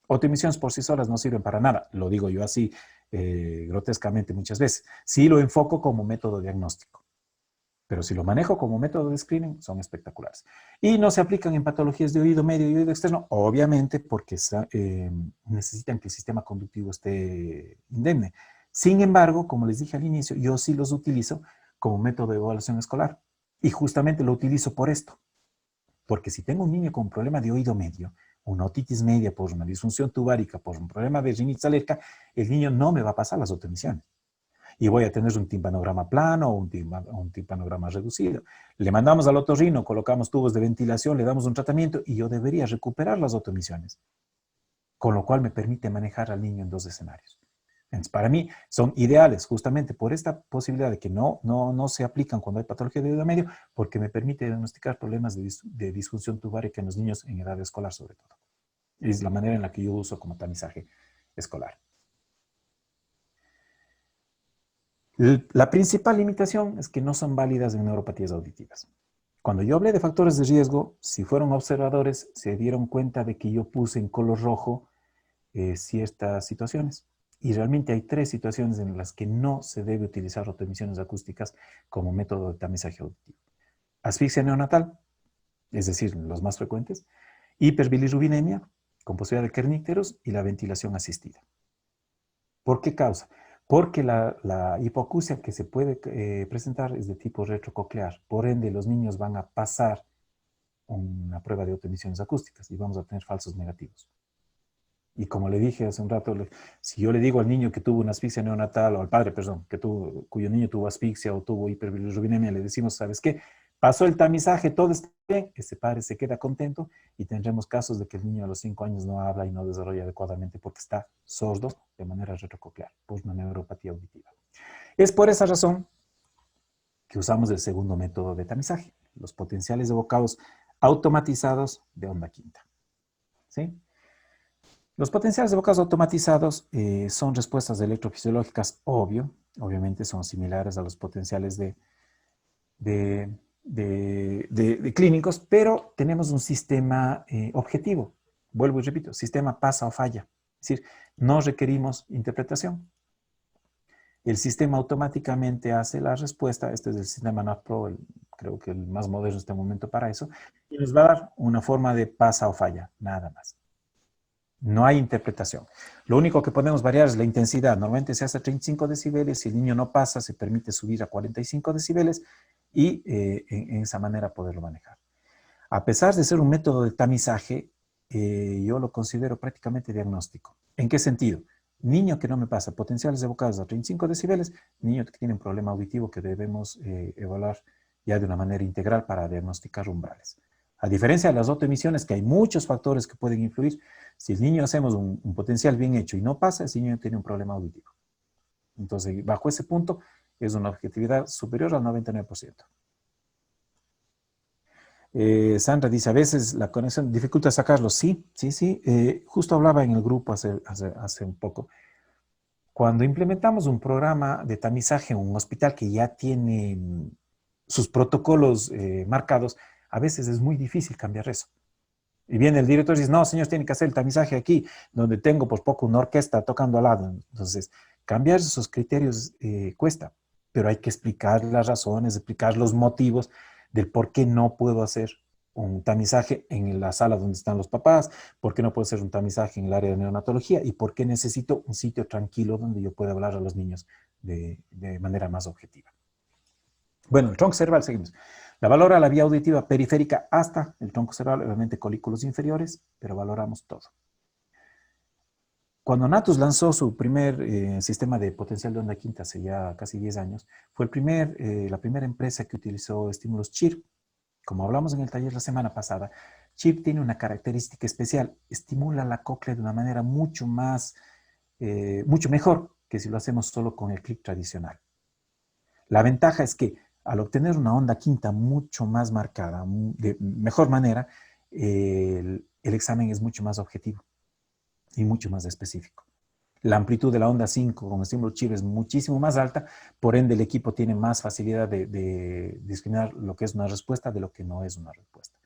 Speaker 1: Autoemisiones por sí solas no sirven para nada, lo digo yo así grotescamente muchas veces. Sí lo enfoco como método diagnóstico. Pero si lo manejo como método de screening, son espectaculares. Y no se aplican en patologías de oído medio y oído externo, obviamente porque necesitan que el sistema conductivo esté indemne. Sin embargo, como les dije al inicio, yo sí los utilizo como método de evaluación escolar. Y justamente lo utilizo por esto. Porque si tengo un niño con un problema de oído medio, una otitis media por una disfunción tubárica, por un problema de rinitis alérgica, el niño no me va a pasar las autoemisiones y voy a tener un timpanograma plano o un timpanograma reducido. Le mandamos al otorrino, colocamos tubos de ventilación, le damos un tratamiento y yo debería recuperar las autoemisiones, con lo cual me permite manejar al niño en dos escenarios. Entonces, para mí son ideales justamente por esta posibilidad de que no se aplican cuando hay patología de oído medio, porque me permite diagnosticar problemas de disfunción tubárica en los niños en edad escolar sobre todo. Es la manera en la que yo uso como tamizaje escolar. La principal limitación es que no son válidas en neuropatías auditivas. Cuando yo hablé de factores de riesgo, si fueron observadores, se dieron cuenta de que yo puse en color rojo ciertas situaciones. Y realmente hay 3 situaciones en las que no se debe utilizar autoemisiones acústicas como método de tamizaje auditivo. Asfixia neonatal, es decir, los más frecuentes, hiperbilirrubinemia, con posibilidad de kernícteros y la ventilación asistida. ¿Por qué causa? Porque la hipoacusia que se puede presentar es de tipo retrococlear. Por ende, los niños van a pasar una prueba de autoemisiones acústicas y vamos a tener falsos negativos. Y como le dije hace un rato, si yo le digo al niño que tuvo una asfixia neonatal, o al padre, perdón, cuyo niño tuvo asfixia o tuvo hiperbilirrubinemia, le decimos, ¿sabes qué? Pasó el tamizaje, todo está bien, ese padre se queda contento y tendremos casos de que el niño a los 5 años no habla y no desarrolla adecuadamente porque está sordo de manera retrococlear por una neuropatía auditiva. Es por esa razón que usamos el segundo método de tamizaje, los potenciales evocados automatizados de onda quinta. ¿Sí? Los potenciales evocados automatizados son respuestas electrofisiológicas, obviamente son similares a los potenciales de clínicos, pero tenemos un sistema objetivo. Vuelvo y repito, sistema pasa o falla. Es decir, no requerimos interpretación. El sistema automáticamente hace la respuesta. Este es el sistema NAPRO, creo que el más moderno en este momento para eso, y nos va a dar una forma de pasa o falla, nada más. No hay interpretación. Lo único que podemos variar es la intensidad. Normalmente se hace a 35 decibeles. Si el niño no pasa, se permite subir a 45 decibeles y en esa manera poderlo manejar. A pesar de ser un método de tamizaje, yo lo considero prácticamente diagnóstico. ¿En qué sentido? Niño que no me pasa potenciales evocados a 35 decibeles, niño que tiene un problema auditivo que debemos evaluar ya de una manera integral para diagnosticar umbrales. A diferencia de las autoemisiones, que hay muchos factores que pueden influir, si el niño hacemos un potencial bien hecho y no pasa, ese niño tiene un problema auditivo. Entonces, bajo ese punto, es una objetividad superior al 99%. Sandra dice, a veces la conexión dificulta sacarlo. Sí, sí, sí. Justo hablaba en el grupo hace un poco. Cuando implementamos un programa de tamizaje en un hospital que ya tiene sus protocolos marcados, a veces es muy difícil cambiar eso. Y viene el director y dice, no, señor, tiene que hacer el tamizaje aquí, donde tengo por poco una orquesta tocando al lado. Entonces, cambiar esos criterios cuesta, pero hay que explicar las razones, explicar los motivos del por qué no puedo hacer un tamizaje en la sala donde están los papás, por qué no puedo hacer un tamizaje en el área de neonatología y por qué necesito un sitio tranquilo donde yo pueda hablar a los niños de manera más objetiva. Bueno, el tronco cerebral, seguimos. La valora la vía auditiva periférica hasta el tronco cerebral, obviamente colículos inferiores, pero valoramos todo. Cuando Natus lanzó su primer sistema de potencial de onda quinta hace ya casi 10 años, fue la primera empresa que utilizó estímulos CHIRP. Como hablamos en el taller la semana pasada, CHIRP tiene una característica especial, estimula la cóclea de una manera mucho mejor que si lo hacemos solo con el clic tradicional. La ventaja es que al obtener una onda quinta mucho más marcada, de mejor manera, el examen es mucho más objetivo y mucho más específico. La amplitud de la onda 5 con estímulo CHIRP es muchísimo más alta, por ende el equipo tiene más facilidad de discriminar lo que es una respuesta de lo que no es una respuesta.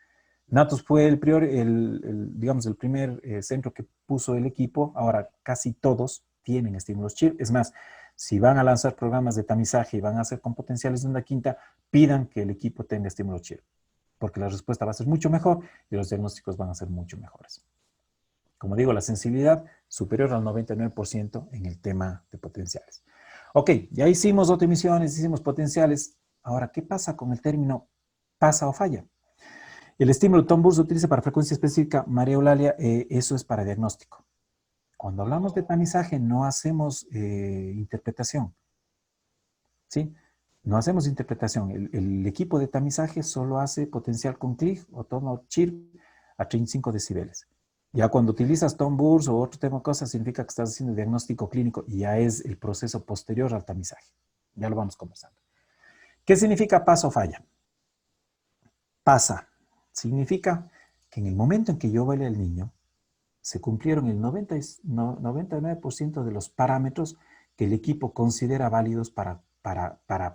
Speaker 1: Natus fue el primer centro que puso el equipo. Ahora casi todos tienen estímulos CHIRP. Es más, si van a lanzar programas de tamizaje y van a hacer con potenciales de onda quinta, pidan que el equipo tenga estímulos CHIRP, porque la respuesta va a ser mucho mejor y los diagnósticos van a ser mucho mejores. Como digo, la sensibilidad superior al 99% en el tema de potenciales. Ok, ya hicimos autoemisiones, hicimos potenciales. Ahora, ¿qué pasa con el término pasa o falla? El estímulo Tom Boers se utiliza para frecuencia específica. María Eulalia, eso es para diagnóstico. Cuando hablamos de tamizaje, no hacemos interpretación. ¿Sí? No hacemos interpretación. El equipo de tamizaje solo hace potencial con clic o tono CHIRP a 35 decibeles. Ya cuando utilizas Tom Boers o otro tema de cosas, significa que estás haciendo diagnóstico clínico y ya es el proceso posterior al tamizaje. Ya lo vamos conversando. ¿Qué significa pasa o falla? Pasa significa que en el momento en que yo baile al niño, se cumplieron el 99% de los parámetros que el equipo considera válidos para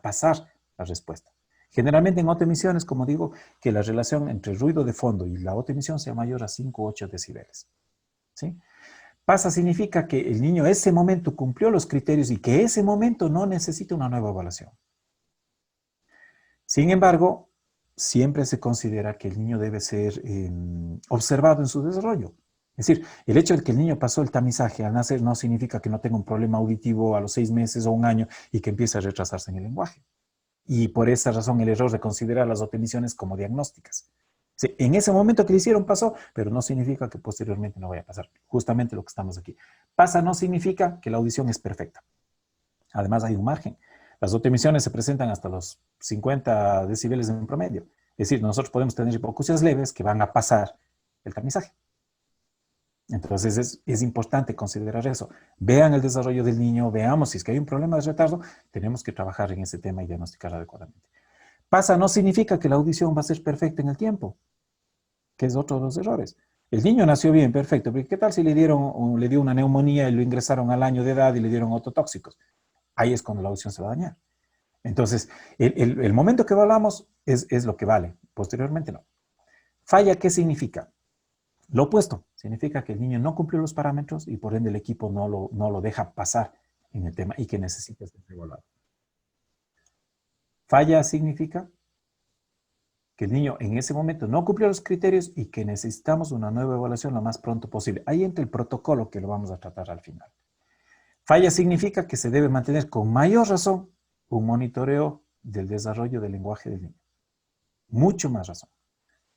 Speaker 1: pasar la respuesta. Generalmente en autoemisiones, como digo, que la relación entre ruido de fondo y la autoemisión sea mayor a 5 o 8 decibeles. ¿Sí? Pasa significa que el niño ese momento cumplió los criterios y que ese momento no necesita una nueva evaluación. Sin embargo, siempre se considera que el niño debe ser observado en su desarrollo. Es decir, el hecho de que el niño pasó el tamizaje al nacer no significa que no tenga un problema auditivo a los 6 meses o un año y que empiece a retrasarse en el lenguaje. Y por esa razón el error de considerar las autoemisiones como diagnósticas. Sí, en ese momento que le hicieron pasó, pero no significa que posteriormente no vaya a pasar. Justamente lo que estamos aquí. Pasa no significa que la audición es perfecta. Además hay un margen. Las autoemisiones se presentan hasta los 50 decibeles en promedio. Es decir, nosotros podemos tener hipoacusias leves que van a pasar el tamizaje. Entonces es importante considerar eso. Vean el desarrollo del niño, veamos si es que hay un problema de retardo, tenemos que trabajar en ese tema y diagnosticar adecuadamente. Pasa no significa que la audición va a ser perfecta en el tiempo, que es otro de los errores. El niño nació bien, perfecto, pero ¿qué tal si le dio una neumonía y lo ingresaron al año de edad y le dieron ototóxicos? Ahí es cuando la audición se va a dañar. Entonces, el momento que evaluamos es lo que vale, posteriormente no. Falla, ¿qué significa? Lo opuesto, significa que el niño no cumplió los parámetros y por ende el equipo no lo deja pasar en el tema y que necesita ser evaluado. Falla significa que el niño en ese momento no cumplió los criterios y que necesitamos una nueva evaluación lo más pronto posible. Ahí entra el protocolo que lo vamos a tratar al final. Falla significa que se debe mantener con mayor razón un monitoreo del desarrollo del lenguaje del niño. Mucho más razón.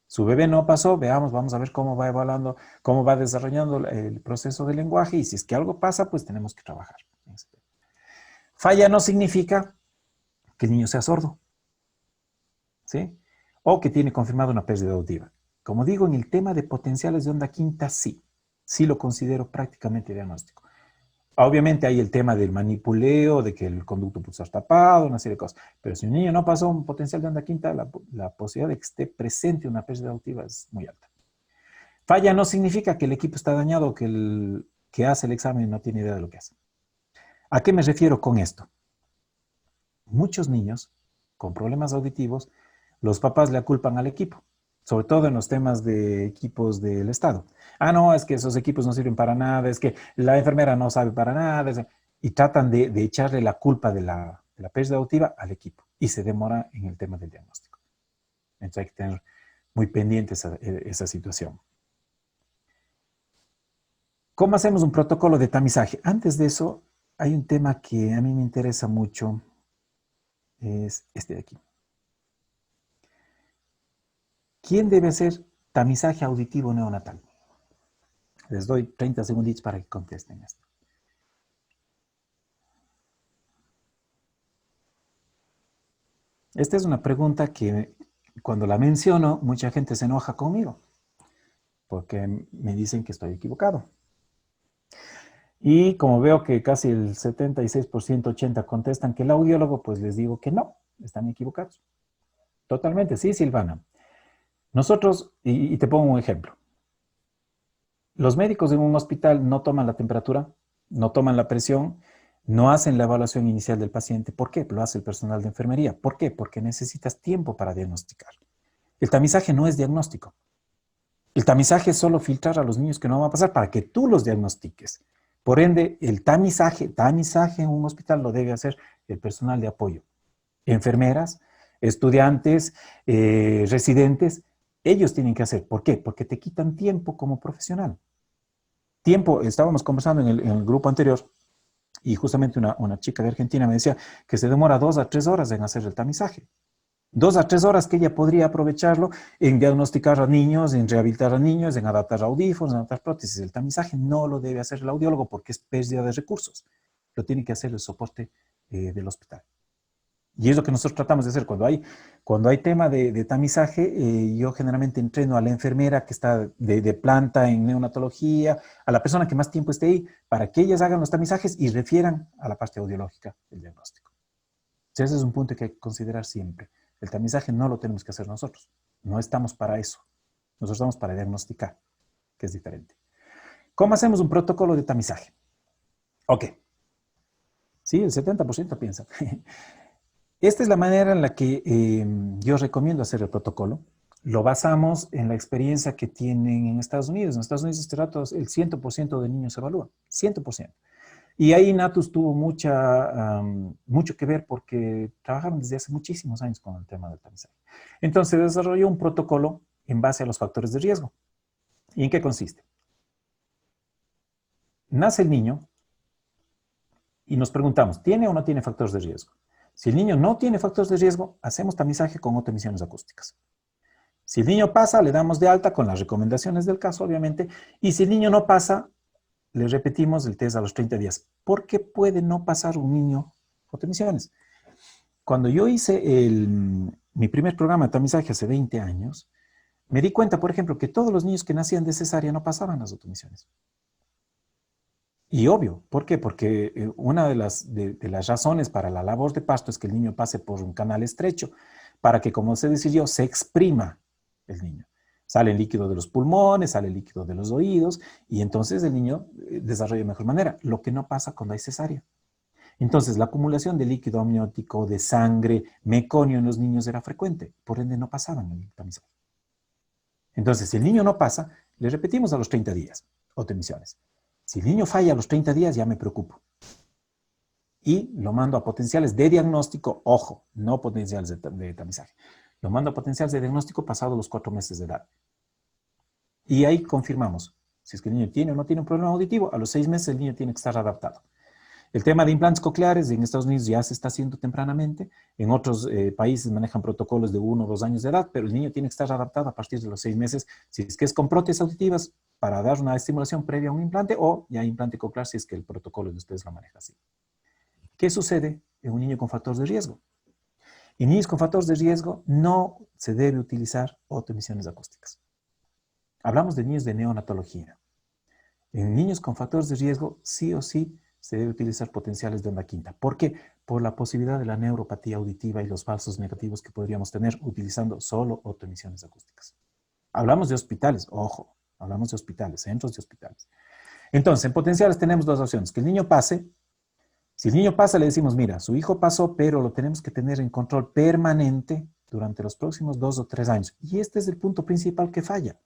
Speaker 1: Su bebé no pasó, veamos, vamos a ver cómo va evaluando, cómo va desarrollando el proceso del lenguaje y si es que algo pasa, pues tenemos que trabajar. Falla no significa que el niño sea sordo, ¿sí? O que tiene confirmada una pérdida auditiva. Como digo, en el tema de potenciales de onda quinta, sí lo considero prácticamente diagnóstico. Obviamente hay el tema del manipuleo, de que el conducto puede estar tapado, una serie de cosas. Pero si un niño no pasó un potencial de onda quinta, la posibilidad de que esté presente una pérdida auditiva es muy alta. Falla no significa que el equipo está dañado o que el que hace el examen no tiene idea de lo que hace. ¿A qué me refiero con esto? Muchos niños con problemas auditivos, los papás le aculpan al equipo, sobre todo en los temas de equipos del Estado. Ah, no, es que esos equipos no sirven para nada, es que la enfermera no sabe para nada, y tratan de echarle la culpa de la pérdida auditiva al equipo, y se demora en el tema del diagnóstico. Entonces hay que tener muy pendiente esa situación. ¿Cómo hacemos un protocolo de tamizaje? Antes de eso, hay un tema que a mí me interesa mucho, es este de aquí. ¿Quién debe hacer tamizaje auditivo neonatal? Les doy 30 segunditos para que contesten esto. Esta es una pregunta que cuando la menciono, mucha gente se enoja conmigo, porque me dicen que estoy equivocado. Y como veo que casi el 76%, 80% contestan que el audiólogo, pues les digo que no, están equivocados. Totalmente, sí, Silvana. Nosotros, y te pongo un ejemplo. Los médicos en un hospital no toman la temperatura, no toman la presión, no hacen la evaluación inicial del paciente. ¿Por qué? Lo hace el personal de enfermería. ¿Por qué? Porque necesitas tiempo para diagnosticar. El tamizaje no es diagnóstico. El tamizaje es solo filtrar a los niños que no van a pasar para que tú los diagnostiques. Por ende, el tamizaje en un hospital lo debe hacer el personal de apoyo. Enfermeras, estudiantes, residentes, ellos tienen que hacer. ¿Por qué? Porque te quitan tiempo como profesional. Tiempo, estábamos conversando en el grupo anterior y justamente una chica de Argentina me decía que se demora 2 a 3 horas en hacer el tamizaje. 2 a 3 horas que ella podría aprovecharlo en diagnosticar a niños, en rehabilitar a niños, en adaptar audífonos, en adaptar prótesis. El tamizaje no lo debe hacer el audiólogo porque es pérdida de recursos. Lo tiene que hacer el soporte del hospital. Y es lo que nosotros tratamos de hacer. Cuando hay tema de tamizaje, yo generalmente entreno a la enfermera que está de planta en neonatología, a la persona que más tiempo esté ahí, para que ellas hagan los tamizajes y refieran a la parte audiológica del diagnóstico. Entonces, ese es un punto que hay que considerar siempre. El tamizaje no lo tenemos que hacer nosotros. No estamos para eso. Nosotros estamos para diagnosticar, que es diferente. ¿Cómo hacemos un protocolo de tamizaje? Ok. Sí, el 70% piensa. Esta es la manera en la que yo recomiendo hacer el protocolo. Lo basamos en la experiencia que tienen en Estados Unidos. En Estados Unidos, el 100% de niños se evalúa. 100%. Y ahí Natus tuvo mucho que ver porque trabajaron desde hace muchísimos años con el tema del tamizaje. Entonces desarrolló un protocolo en base a los factores de riesgo. ¿Y en qué consiste? Nace el niño y nos preguntamos, ¿tiene o no tiene factores de riesgo? Si el niño no tiene factores de riesgo, hacemos tamizaje con autoemisiones acústicas. Si el niño pasa, le damos de alta con las recomendaciones del caso, obviamente. Y si el niño no pasa, le repetimos el test a los 30 días. ¿Por qué puede no pasar un niño autoemisiones? Cuando yo hice mi primer programa de tamizaje hace 20 años, me di cuenta, por ejemplo, que todos los niños que nacían de cesárea no pasaban las automisiones. Y obvio, ¿por qué? Porque una de las razones para la labor de parto es que el niño pase por un canal estrecho, para que, como se decidió, se exprima el niño. Sale el líquido de los pulmones, sale el líquido de los oídos, y entonces el niño desarrolla de mejor manera, lo que no pasa cuando hay cesárea. Entonces, la acumulación de líquido amniótico, de sangre, meconio en los niños era frecuente, por ende no pasaban el tamizaje. Entonces, si el niño no pasa, le repetimos a los 30 días, autoemisiones. Si el niño falla a los 30 días, ya me preocupo. Y lo mando a potenciales de diagnóstico, ojo, no potenciales de tamizaje. Lo mando a potenciales de diagnóstico pasado los 4 meses de edad. Y ahí confirmamos si es que el niño tiene o no tiene un problema auditivo. A los 6 meses el niño tiene que estar adaptado. El tema de implantes cocleares en Estados Unidos ya se está haciendo tempranamente. En otros países manejan protocolos de 1 o 2 años de edad, pero el niño tiene que estar adaptado a partir de los 6 meses, si es que es con prótesis auditivas, para dar una estimulación previa a un implante, o ya implante coclear si es que el protocolo de ustedes lo maneja así. ¿Qué sucede en un niño con factores de riesgo? En niños con factores de riesgo no se debe utilizar autoemisiones acústicas. Hablamos de niños de neonatología. En niños con factores de riesgo, sí o sí, se debe utilizar potenciales de onda quinta. ¿Por qué? Por la posibilidad de la neuropatía auditiva y los falsos negativos que podríamos tener utilizando solo autoemisiones acústicas. Hablamos de hospitales, ojo, hablamos de hospitales, centros de hospitales. Entonces, en potenciales tenemos 2 opciones. Que el niño pase. Si el niño pasa, le decimos, mira, su hijo pasó, pero lo tenemos que tener en control permanente durante los próximos 2 o 3 años. Y este es el punto principal que falla.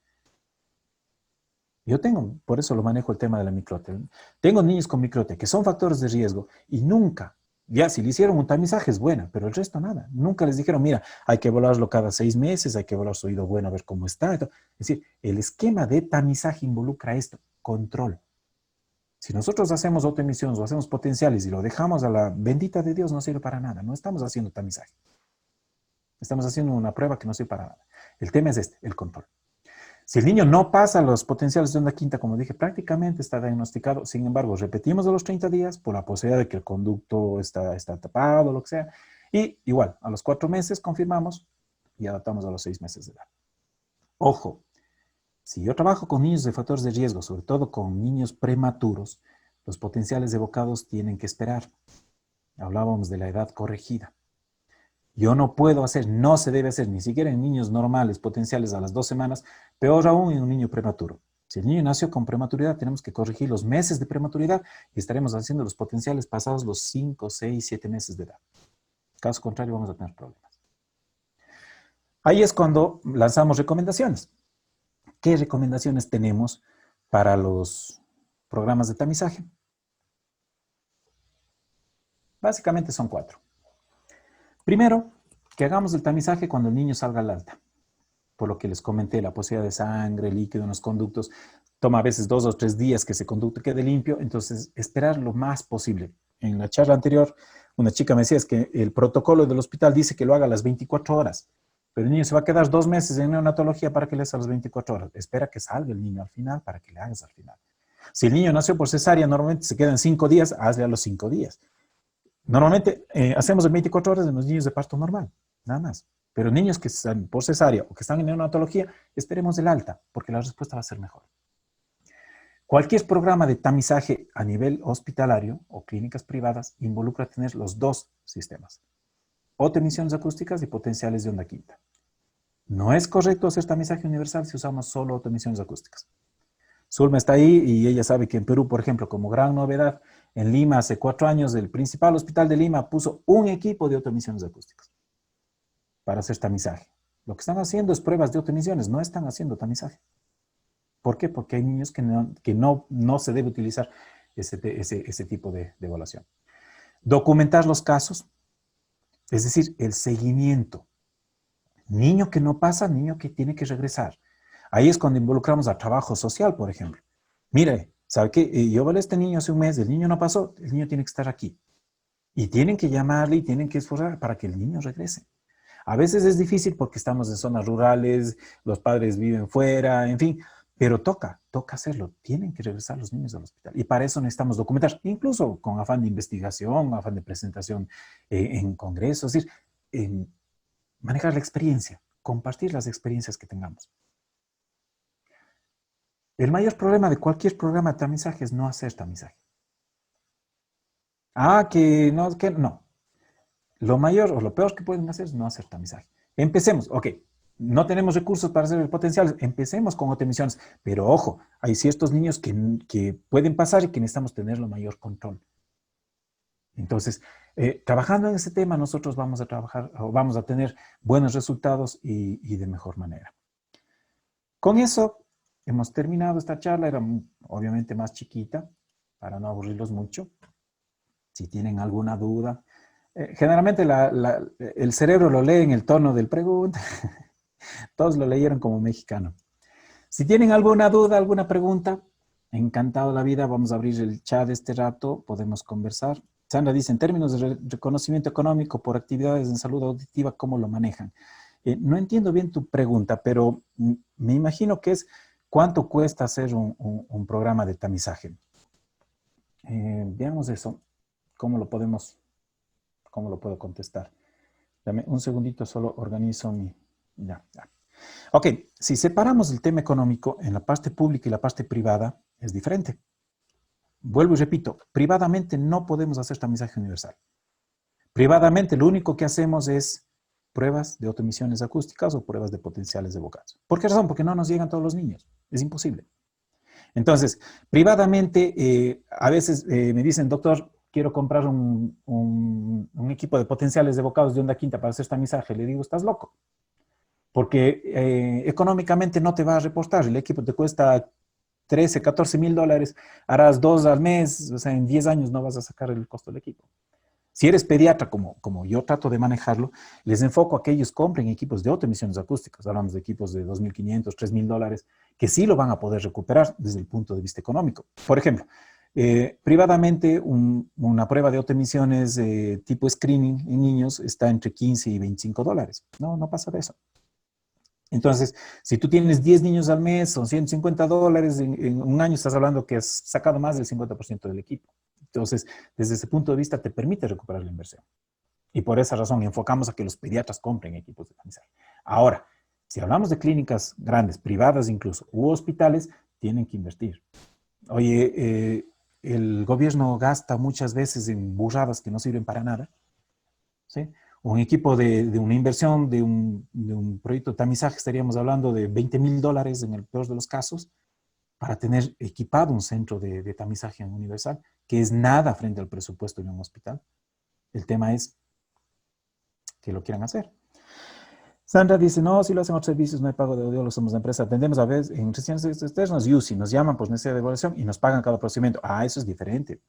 Speaker 1: Yo tengo, por eso lo manejo el tema de la microtia. Tengo niños con microtia que son factores de riesgo y nunca, ya si le hicieron un tamizaje es buena, pero el resto nada. Nunca les dijeron, mira, hay que evaluarlo cada 6 meses, hay que evaluar su oído bueno a ver cómo está. Es decir, el esquema de tamizaje involucra esto, control. Si nosotros hacemos autoemisiones o hacemos potenciales y lo dejamos a la bendita de Dios, no sirve para nada. No estamos haciendo tamizaje. Estamos haciendo una prueba que no sirve para nada. El tema es este, el control. Si el niño no pasa los potenciales de onda quinta, como dije, prácticamente está diagnosticado. Sin embargo, repetimos a los 30 días por la posibilidad de que el conducto está tapado, lo que sea. Y igual, a los 4 meses confirmamos y adaptamos a los 6 meses de edad. Ojo, si yo trabajo con niños de factores de riesgo, sobre todo con niños prematuros, los potenciales evocados tienen que esperar. Hablábamos de la edad corregida. Yo no puedo hacer, no se debe hacer, ni siquiera en niños normales, potenciales a las 2 semanas, peor aún en un niño prematuro. Si el niño nació con prematuridad, tenemos que corregir los meses de prematuridad y estaremos haciendo los potenciales pasados los 5, 6, 7 meses de edad. Caso contrario, vamos a tener problemas. Ahí es cuando lanzamos recomendaciones. ¿Qué recomendaciones tenemos para los programas de tamizaje? Básicamente son 4. Primero, que hagamos el tamizaje cuando el niño salga al alta. Por lo que les comenté, la posibilidad de sangre, líquido en los conductos, toma a veces 2 o 3 días que ese conducto quede limpio, entonces esperar lo más posible. En la charla anterior, una chica me decía es que el protocolo del hospital dice que lo haga a las 24 horas, pero el niño se va a quedar 2 meses en neonatología para que le hagas a las 24 horas. Espera que salga el niño al final para que le hagas al final. Si el niño nació por cesárea, normalmente se quedan 5 días, hazle a los 5 días. Normalmente hacemos en 24 horas en los niños de parto normal, nada más. Pero niños que están por cesárea o que están en neonatología, esperemos el alta, porque la respuesta va a ser mejor. Cualquier programa de tamizaje a nivel hospitalario o clínicas privadas involucra tener los 2 sistemas. Autoemisiones acústicas y potenciales de onda quinta. No es correcto hacer tamizaje universal si usamos solo autoemisiones acústicas. Zulma está ahí y ella sabe que en Perú, por ejemplo, como gran novedad, en Lima hace 4 años el principal hospital de Lima puso un equipo de autoemisiones acústicas para hacer tamizaje. Lo que están haciendo es pruebas de autoemisiones, no están haciendo tamizaje. ¿Por qué? Porque hay niños que no se debe utilizar ese tipo de evaluación. Documentar los casos, es decir, el seguimiento. Niño que no pasa, niño que tiene que regresar. Ahí es cuando involucramos al trabajo social, por ejemplo. Mire, ¿sabe qué? Yo valé a este niño hace un mes, el niño no pasó, el niño tiene que estar aquí. Y tienen que llamarle y tienen que esforzar para que el niño regrese. A veces es difícil porque estamos en zonas rurales, los padres viven fuera, en fin, Pero toca hacerlo. Tienen que regresar los niños al hospital. Y para eso necesitamos documentar, incluso con afán de investigación, afán de presentación en congresos, es decir, manejar la experiencia, compartir las experiencias que tengamos. El mayor problema de cualquier programa de tamizaje es no hacer tamizaje. Que no. Lo mayor o lo peor que pueden hacer es no hacer tamizaje. Empecemos, ok. No tenemos recursos para hacer potenciales, empecemos con autoemisiones, pero ojo, hay ciertos niños que pueden pasar y que necesitamos tenerlo mayor control. Entonces, trabajando en ese tema, nosotros vamos a trabajar o vamos a tener buenos resultados y de mejor manera. Con eso, hemos terminado esta charla, era obviamente más chiquita, para no aburrirlos mucho. Si tienen alguna duda, generalmente el cerebro lo lee en el tono del pregunta. Todos lo leyeron como mexicano. Si tienen alguna duda, alguna pregunta, encantado de la vida, vamos a abrir el chat este rato, podemos conversar. Sandra dice, en términos de reconocimiento económico por actividades en salud auditiva, ¿cómo lo manejan? No entiendo bien tu pregunta, pero me imagino que es ¿cuánto cuesta hacer un programa de tamizaje? Veamos eso. ¿Cómo lo puedo contestar? Dame un segundito, solo organizo mi... Ya. Ok, si separamos el tema económico en la parte pública y la parte privada, es diferente. Vuelvo y repito, privadamente no podemos hacer tamizaje universal. Privadamente lo único que hacemos es pruebas de autoemisiones acústicas o pruebas de potenciales de vocados. ¿Por qué razón? Porque no nos llegan todos los niños. Es imposible. Entonces, privadamente, a veces me dicen, doctor, quiero comprar un equipo de potenciales de vocados de onda quinta para hacer tamizaje. Le digo, estás loco. Porque económicamente no te va a reportar. El equipo te cuesta 13, 14 mil dólares, harás 2 al mes, o sea, en 10 años no vas a sacar el costo del equipo. Si eres pediatra, como yo trato de manejarlo, les enfoco a que ellos compren equipos de autoemisiones acústicas. Hablamos de equipos de 2.500, 3.000 dólares, que sí lo van a poder recuperar desde el punto de vista económico. Por ejemplo, privadamente una prueba de autoemisiones tipo screening en niños está entre 15 y 25 dólares. No pasa de eso. Entonces, si tú tienes 10 niños al mes, son 150 dólares, en un año estás hablando que has sacado más del 50% del equipo. Entonces, desde ese punto de vista, te permite recuperar la inversión. Y por esa razón enfocamos a que los pediatras compren equipos de tamizaje. Ahora, si hablamos de clínicas grandes, privadas incluso, u hospitales, tienen que invertir. Oye, el gobierno gasta muchas veces en burradas que no sirven para nada, ¿sí? Un equipo de una inversión de un proyecto de tamizaje, estaríamos hablando de 20 mil dólares en el peor de los casos, para tener equipado un centro de tamizaje universal, que es nada frente al presupuesto de un hospital. El tema es que lo quieran hacer. Sandra dice, no, si lo hacen otros servicios, no hay pago de audiólogos, somos la empresa. Atendemos a veces en residencias externas, UCI, nos llaman por necesidad de evaluación y nos pagan cada procedimiento. Eso es diferente.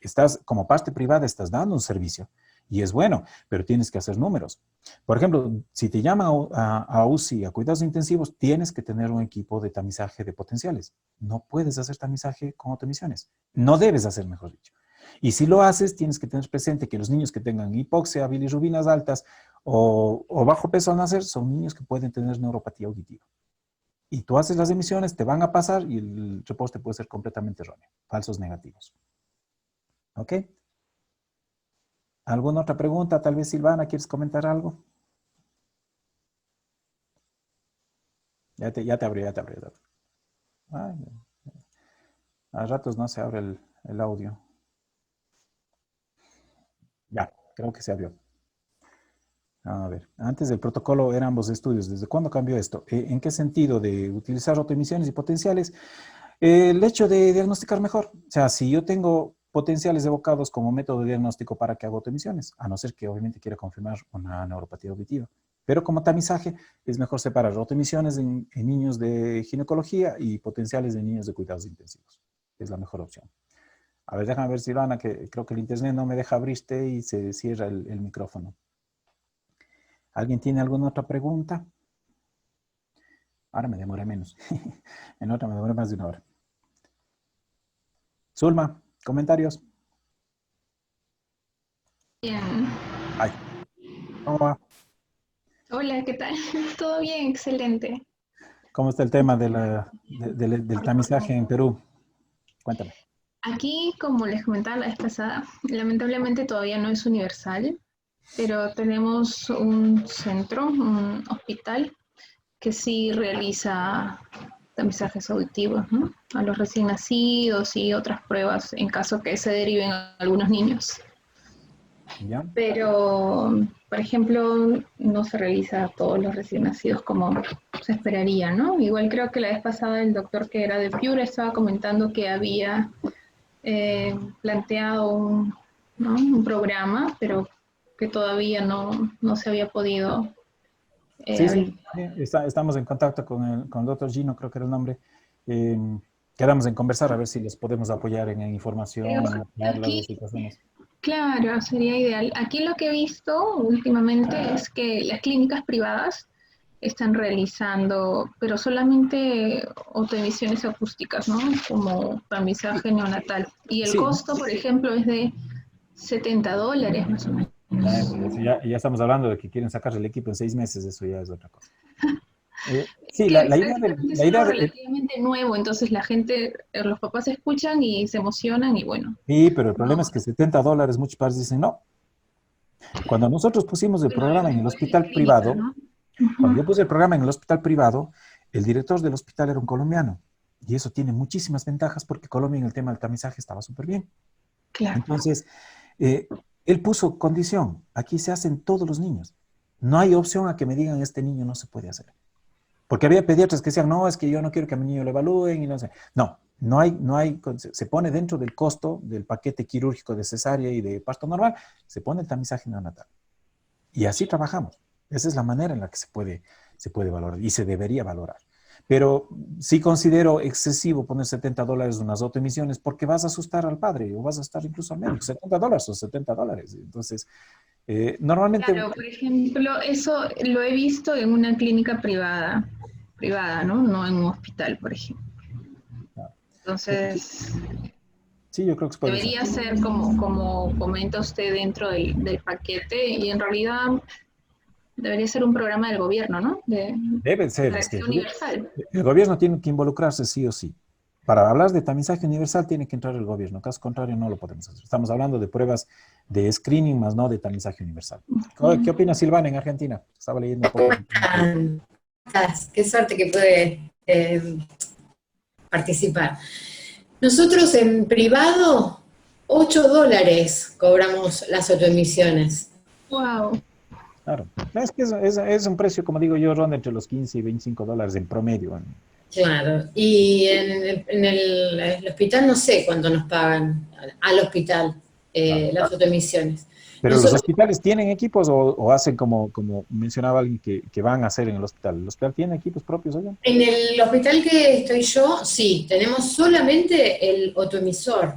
Speaker 1: Estás, como parte privada, estás dando un servicio y es bueno, pero tienes que hacer números. Por ejemplo, si te llaman a UCI, a cuidados intensivos, tienes que tener un equipo de tamizaje de potenciales. No puedes hacer tamizaje con autoemisiones. No debes hacer, mejor dicho. Y si lo haces, tienes que tener presente que los niños que tengan hipoxia, bilirrubinas altas o bajo peso al nacer son niños que pueden tener neuropatía auditiva. Y tú haces las emisiones, te van a pasar y el reporte puede ser completamente erróneo, falsos negativos. ¿Ok? ¿Alguna otra pregunta? Tal vez Silvana, ¿quieres comentar algo? Ya te abrió. Ay, a ratos no se abre el audio. Ya, creo que se abrió. A ver, antes del protocolo eran ambos estudios. ¿Desde cuándo cambió esto? ¿En qué sentido? De utilizar autoemisiones y potenciales. El hecho de diagnosticar mejor. O sea, si yo tengo potenciales evocados como método de diagnóstico, ¿para qué hago autoemisiones? A no ser que obviamente quiera confirmar una neuropatía auditiva. Pero como tamizaje es mejor separar autoemisiones en niños de ginecología y potenciales de niños de cuidados intensivos. Es la mejor opción. A ver, déjame ver, Silvana, que creo que el internet no me deja abrirte y se cierra el micrófono. ¿Alguien tiene alguna otra pregunta? Ahora me demoré menos. En otra me demoré más de una hora. Zulma, comentarios.
Speaker 2: Bien.
Speaker 1: Ay, ¿cómo va?
Speaker 2: Hola, ¿qué tal? Todo bien, excelente.
Speaker 1: ¿Cómo está el tema del tamizaje en Perú? Cuéntame.
Speaker 2: Aquí, como les comentaba la vez pasada, lamentablemente todavía no es universal, pero tenemos un centro, un hospital, que sí realiza tamizajes auditivos, ¿no? A los recién nacidos y otras pruebas en caso que se deriven a algunos niños.
Speaker 1: ¿Ya?
Speaker 2: Pero, por ejemplo, no se realiza a todos los recién nacidos como se esperaría, ¿no? Igual creo que la vez pasada el doctor que era de Piura estaba comentando que había planteado ¿no? un programa, pero que todavía no se había podido
Speaker 1: Sí, sí,
Speaker 2: habilitar.
Speaker 1: estamos en contacto con el doctor Gino, creo que era el nombre. Eh, Quedamos en conversar a ver si les podemos apoyar en
Speaker 2: Pero
Speaker 1: información, en charlas de
Speaker 2: aquí,
Speaker 1: situaciones.
Speaker 2: claro, sería ideal. Aquí lo que he visto últimamente es que las clínicas privadas están realizando, pero solamente autoemisiones acústicas, ¿no? Como tamizaje neonatal. Y el
Speaker 1: Sí,
Speaker 2: costo, por ejemplo, es de $70 más o menos.
Speaker 1: pero eso ya estamos hablando de que quieren sacar el equipo en 6 meses, eso ya es otra cosa. Sí,
Speaker 2: Que
Speaker 1: la idea
Speaker 2: prácticamente es
Speaker 1: la
Speaker 2: algo
Speaker 1: idea
Speaker 2: relativamente nuevo, entonces la gente, los papás escuchan y se emocionan y bueno,
Speaker 1: sí, pero el problema es
Speaker 2: no,
Speaker 1: que $70, muchos padres dicen no. Cuando nosotros pusimos el
Speaker 2: bueno,
Speaker 1: programa en el
Speaker 2: igual las
Speaker 1: hospital
Speaker 2: clínicas,
Speaker 1: privado,
Speaker 2: ¿no?
Speaker 1: cuando
Speaker 2: Ujú.
Speaker 1: yo puse el programa en el hospital privado, el director del hospital era un colombiano. Y eso tiene muchísimas ventajas porque Colombia en el tema del tamizaje estaba súper bien.
Speaker 2: Claro,
Speaker 1: Entonces, eh, él puso condición, aquí se hacen todos los niños. No hay opción a que me digan, este niño no se puede hacer. Porque había pediatras que decían, no, es que yo no quiero que a mi niño lo evalúen y no sé. No, no hay, se pone dentro del costo del paquete quirúrgico de cesárea y de parto normal, se pone el tamizaje neonatal. Y así trabajamos. Esa es la manera en la que se puede valorar y se debería valorar. Pero sí considero excesivo poner $70 en unas autoemisiones porque vas a asustar al padre o vas a asustar incluso al médico. $70 o $70. Entonces, normalmente,
Speaker 2: claro, por ejemplo, eso lo he visto en una clínica privada, ¿no? No en un hospital, por ejemplo.
Speaker 1: sí,
Speaker 2: Entonces,
Speaker 1: sí, yo creo que se puede hacer.
Speaker 2: debería ser como comenta usted dentro del paquete y en realidad debería ser un programa del gobierno, ¿no?
Speaker 1: Debe ser,
Speaker 2: Para
Speaker 1: es
Speaker 2: que
Speaker 1: que
Speaker 2: sea universal.
Speaker 1: el gobierno tiene que involucrarse sí o sí. Para hablar de tamizaje universal tiene que entrar el gobierno, caso contrario no lo podemos hacer. Estamos hablando de pruebas de screening más no de tamizaje universal. ¿Qué opina Silvana en Argentina? Estaba leyendo un poco.
Speaker 3: Qué suerte que puede participar. Nosotros en privado, $8 cobramos las autoemisiones.
Speaker 2: Wow.
Speaker 1: Claro, es que es un precio, como digo yo, ronda entre los 15 y $25 en promedio.
Speaker 3: Claro. Y el hospital no sé cuánto nos pagan al hospital
Speaker 1: Claro.
Speaker 3: las autoemisiones.
Speaker 1: Pero los
Speaker 3: Nosotros,
Speaker 1: hospitales tienen equipos o hacen como mencionaba alguien que van a hacer en el hospital. ¿El hospital tiene equipos propios allá?
Speaker 3: en el hospital que estoy yo, sí, tenemos solamente el autoemisor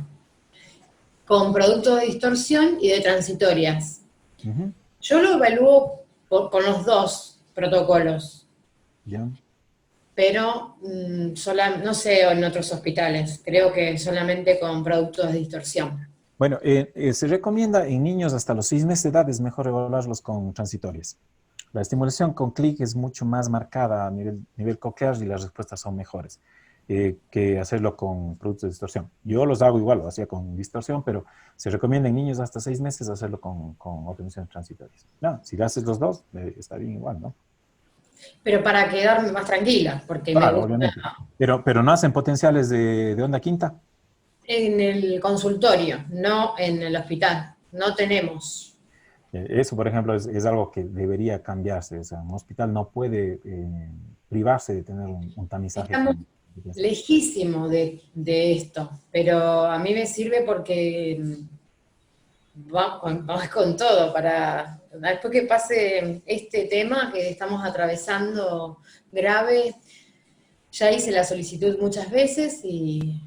Speaker 3: con productos de distorsión y de transitorias.
Speaker 1: Ujú.
Speaker 3: Yo lo evalúo con los dos protocolos,
Speaker 1: Ya.
Speaker 3: pero no sé en otros hospitales, creo que solamente con productos de distorsión.
Speaker 1: Bueno, se recomienda en niños hasta los 6 meses de edad es mejor evaluarlos con transitorias. La estimulación con clic es mucho más marcada a nivel coclear y las respuestas son mejores que hacerlo con productos de distorsión. Yo los hago igual, lo hacía con distorsión, pero se recomienda en niños hasta 6 meses hacerlo con autoemisiones transitorias. No, si le haces los dos, está bien igual, ¿no?
Speaker 3: Pero para quedarme más tranquila, porque me
Speaker 1: Claro,
Speaker 3: gusta
Speaker 1: obviamente. Pero no hacen potenciales de onda quinta.
Speaker 3: en el consultorio, no en el hospital, no tenemos.
Speaker 1: Eso, por ejemplo, es algo que debería cambiarse. O sea, un hospital no puede privarse de tener un tamizaje
Speaker 3: Estamos
Speaker 1: con...
Speaker 3: lejísimos de esto, pero a mí me sirve porque vamos con todo para después que pase este tema que estamos atravesando grave. Ya hice la solicitud muchas veces y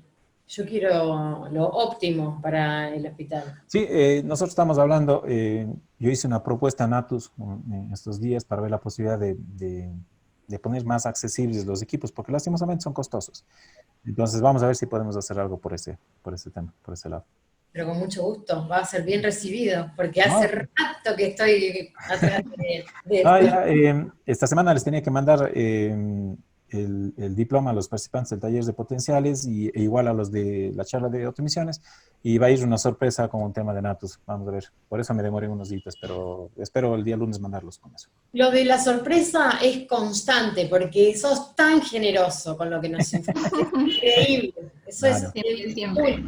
Speaker 3: yo quiero lo óptimo para el hospital.
Speaker 1: Sí, nosotros estamos hablando, yo hice una propuesta a Natus en estos días para ver la posibilidad de poner más accesibles los equipos, porque lastimosamente son costosos. Entonces vamos a ver si podemos hacer algo por ese tema, por ese lado.
Speaker 3: Pero con mucho gusto, va a ser bien recibido, porque hace
Speaker 1: No,
Speaker 3: rato que estoy atrás de
Speaker 1: ah,
Speaker 3: esto.
Speaker 1: ya, esta semana les tenía que mandar el diploma a los participantes del taller de potenciales e igual a los de la charla de autoemisiones. Y va a ir una sorpresa con un tema de Natus. Vamos a ver. Por eso me demoré unos días, pero espero el día lunes mandarlos con eso.
Speaker 3: Lo de la sorpresa es constante, porque sos tan generoso con lo que nos informas. Es increíble. Eso es
Speaker 2: siempre.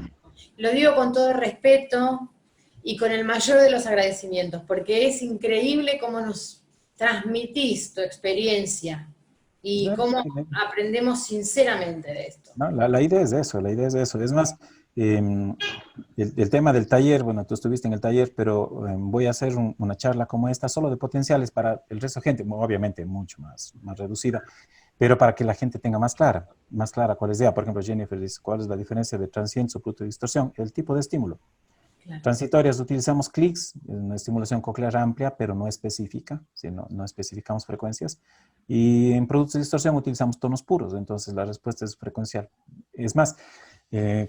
Speaker 3: Lo digo con todo respeto y con el mayor de los agradecimientos, porque es increíble cómo nos transmitís tu experiencia y cómo aprendemos sinceramente de esto.
Speaker 1: No, la idea es eso, la idea es eso. Es más, el tema del taller, bueno, tú estuviste en el taller, pero voy a hacer una charla como esta solo de potenciales para el resto de gente, obviamente mucho más reducida, pero para que la gente tenga más clara cuál es la idea. Por ejemplo, Jennifer dice, ¿cuál es la diferencia de transient, subproducto y distorsión? El tipo de estímulo. Claro. Transitorias utilizamos clics, una estimulación coclear amplia, pero no específica, ¿sí? No especificamos frecuencias. Y en productos de distorsión utilizamos tonos puros, entonces la respuesta es frecuencial. Es más,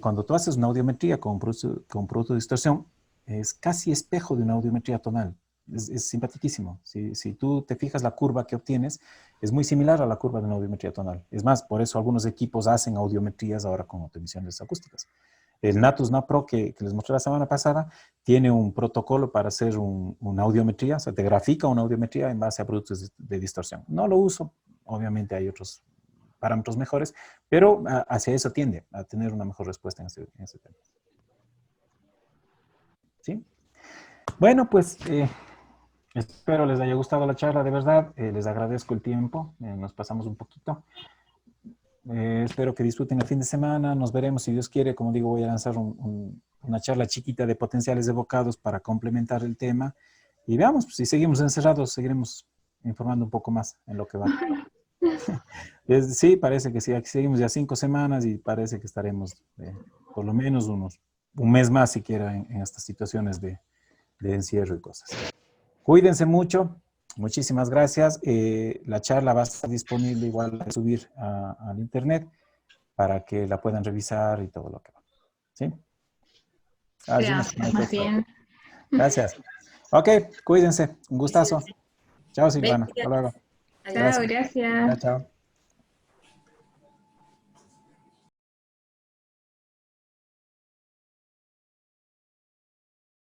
Speaker 1: cuando tú haces una audiometría con producto de distorsión, es casi espejo de una audiometría tonal. Es simpaticísimo. Si tú te fijas, la curva que obtienes es muy similar a la curva de una audiometría tonal. Es más, por eso algunos equipos hacen audiometrías ahora con autoemisiones acústicas. El Natus NAPRO que les mostré la semana pasada tiene un protocolo para hacer una audiometría, o sea, te grafica una audiometría en base a productos de distorsión. No lo uso, obviamente hay otros parámetros mejores, pero hacia eso tiende, a tener una mejor respuesta en ese tema. ¿Sí? Bueno, pues espero les haya gustado la charla, de verdad. Les agradezco el tiempo, nos pasamos un poquito. Espero que disfruten el fin de semana. Nos veremos, si Dios quiere. Como digo, voy a lanzar una charla chiquita de potenciales evocados para complementar el tema. Y veamos, pues, si seguimos encerrados, seguiremos informando un poco más en lo que va. Sí, parece que sí. Aquí seguimos ya 5 semanas y parece que estaremos por lo menos un mes más, siquiera, en estas situaciones de encierro y cosas. Cuídense mucho. Muchísimas gracias. La charla va a estar disponible igual a subir al internet para que la puedan revisar y todo lo que va. ¿Sí?
Speaker 2: Gracias, más bien.
Speaker 1: Gracias. Ok, cuídense. Un gustazo. Chao, Silvana. Hasta luego.
Speaker 2: Chao, gracias.
Speaker 1: Chao.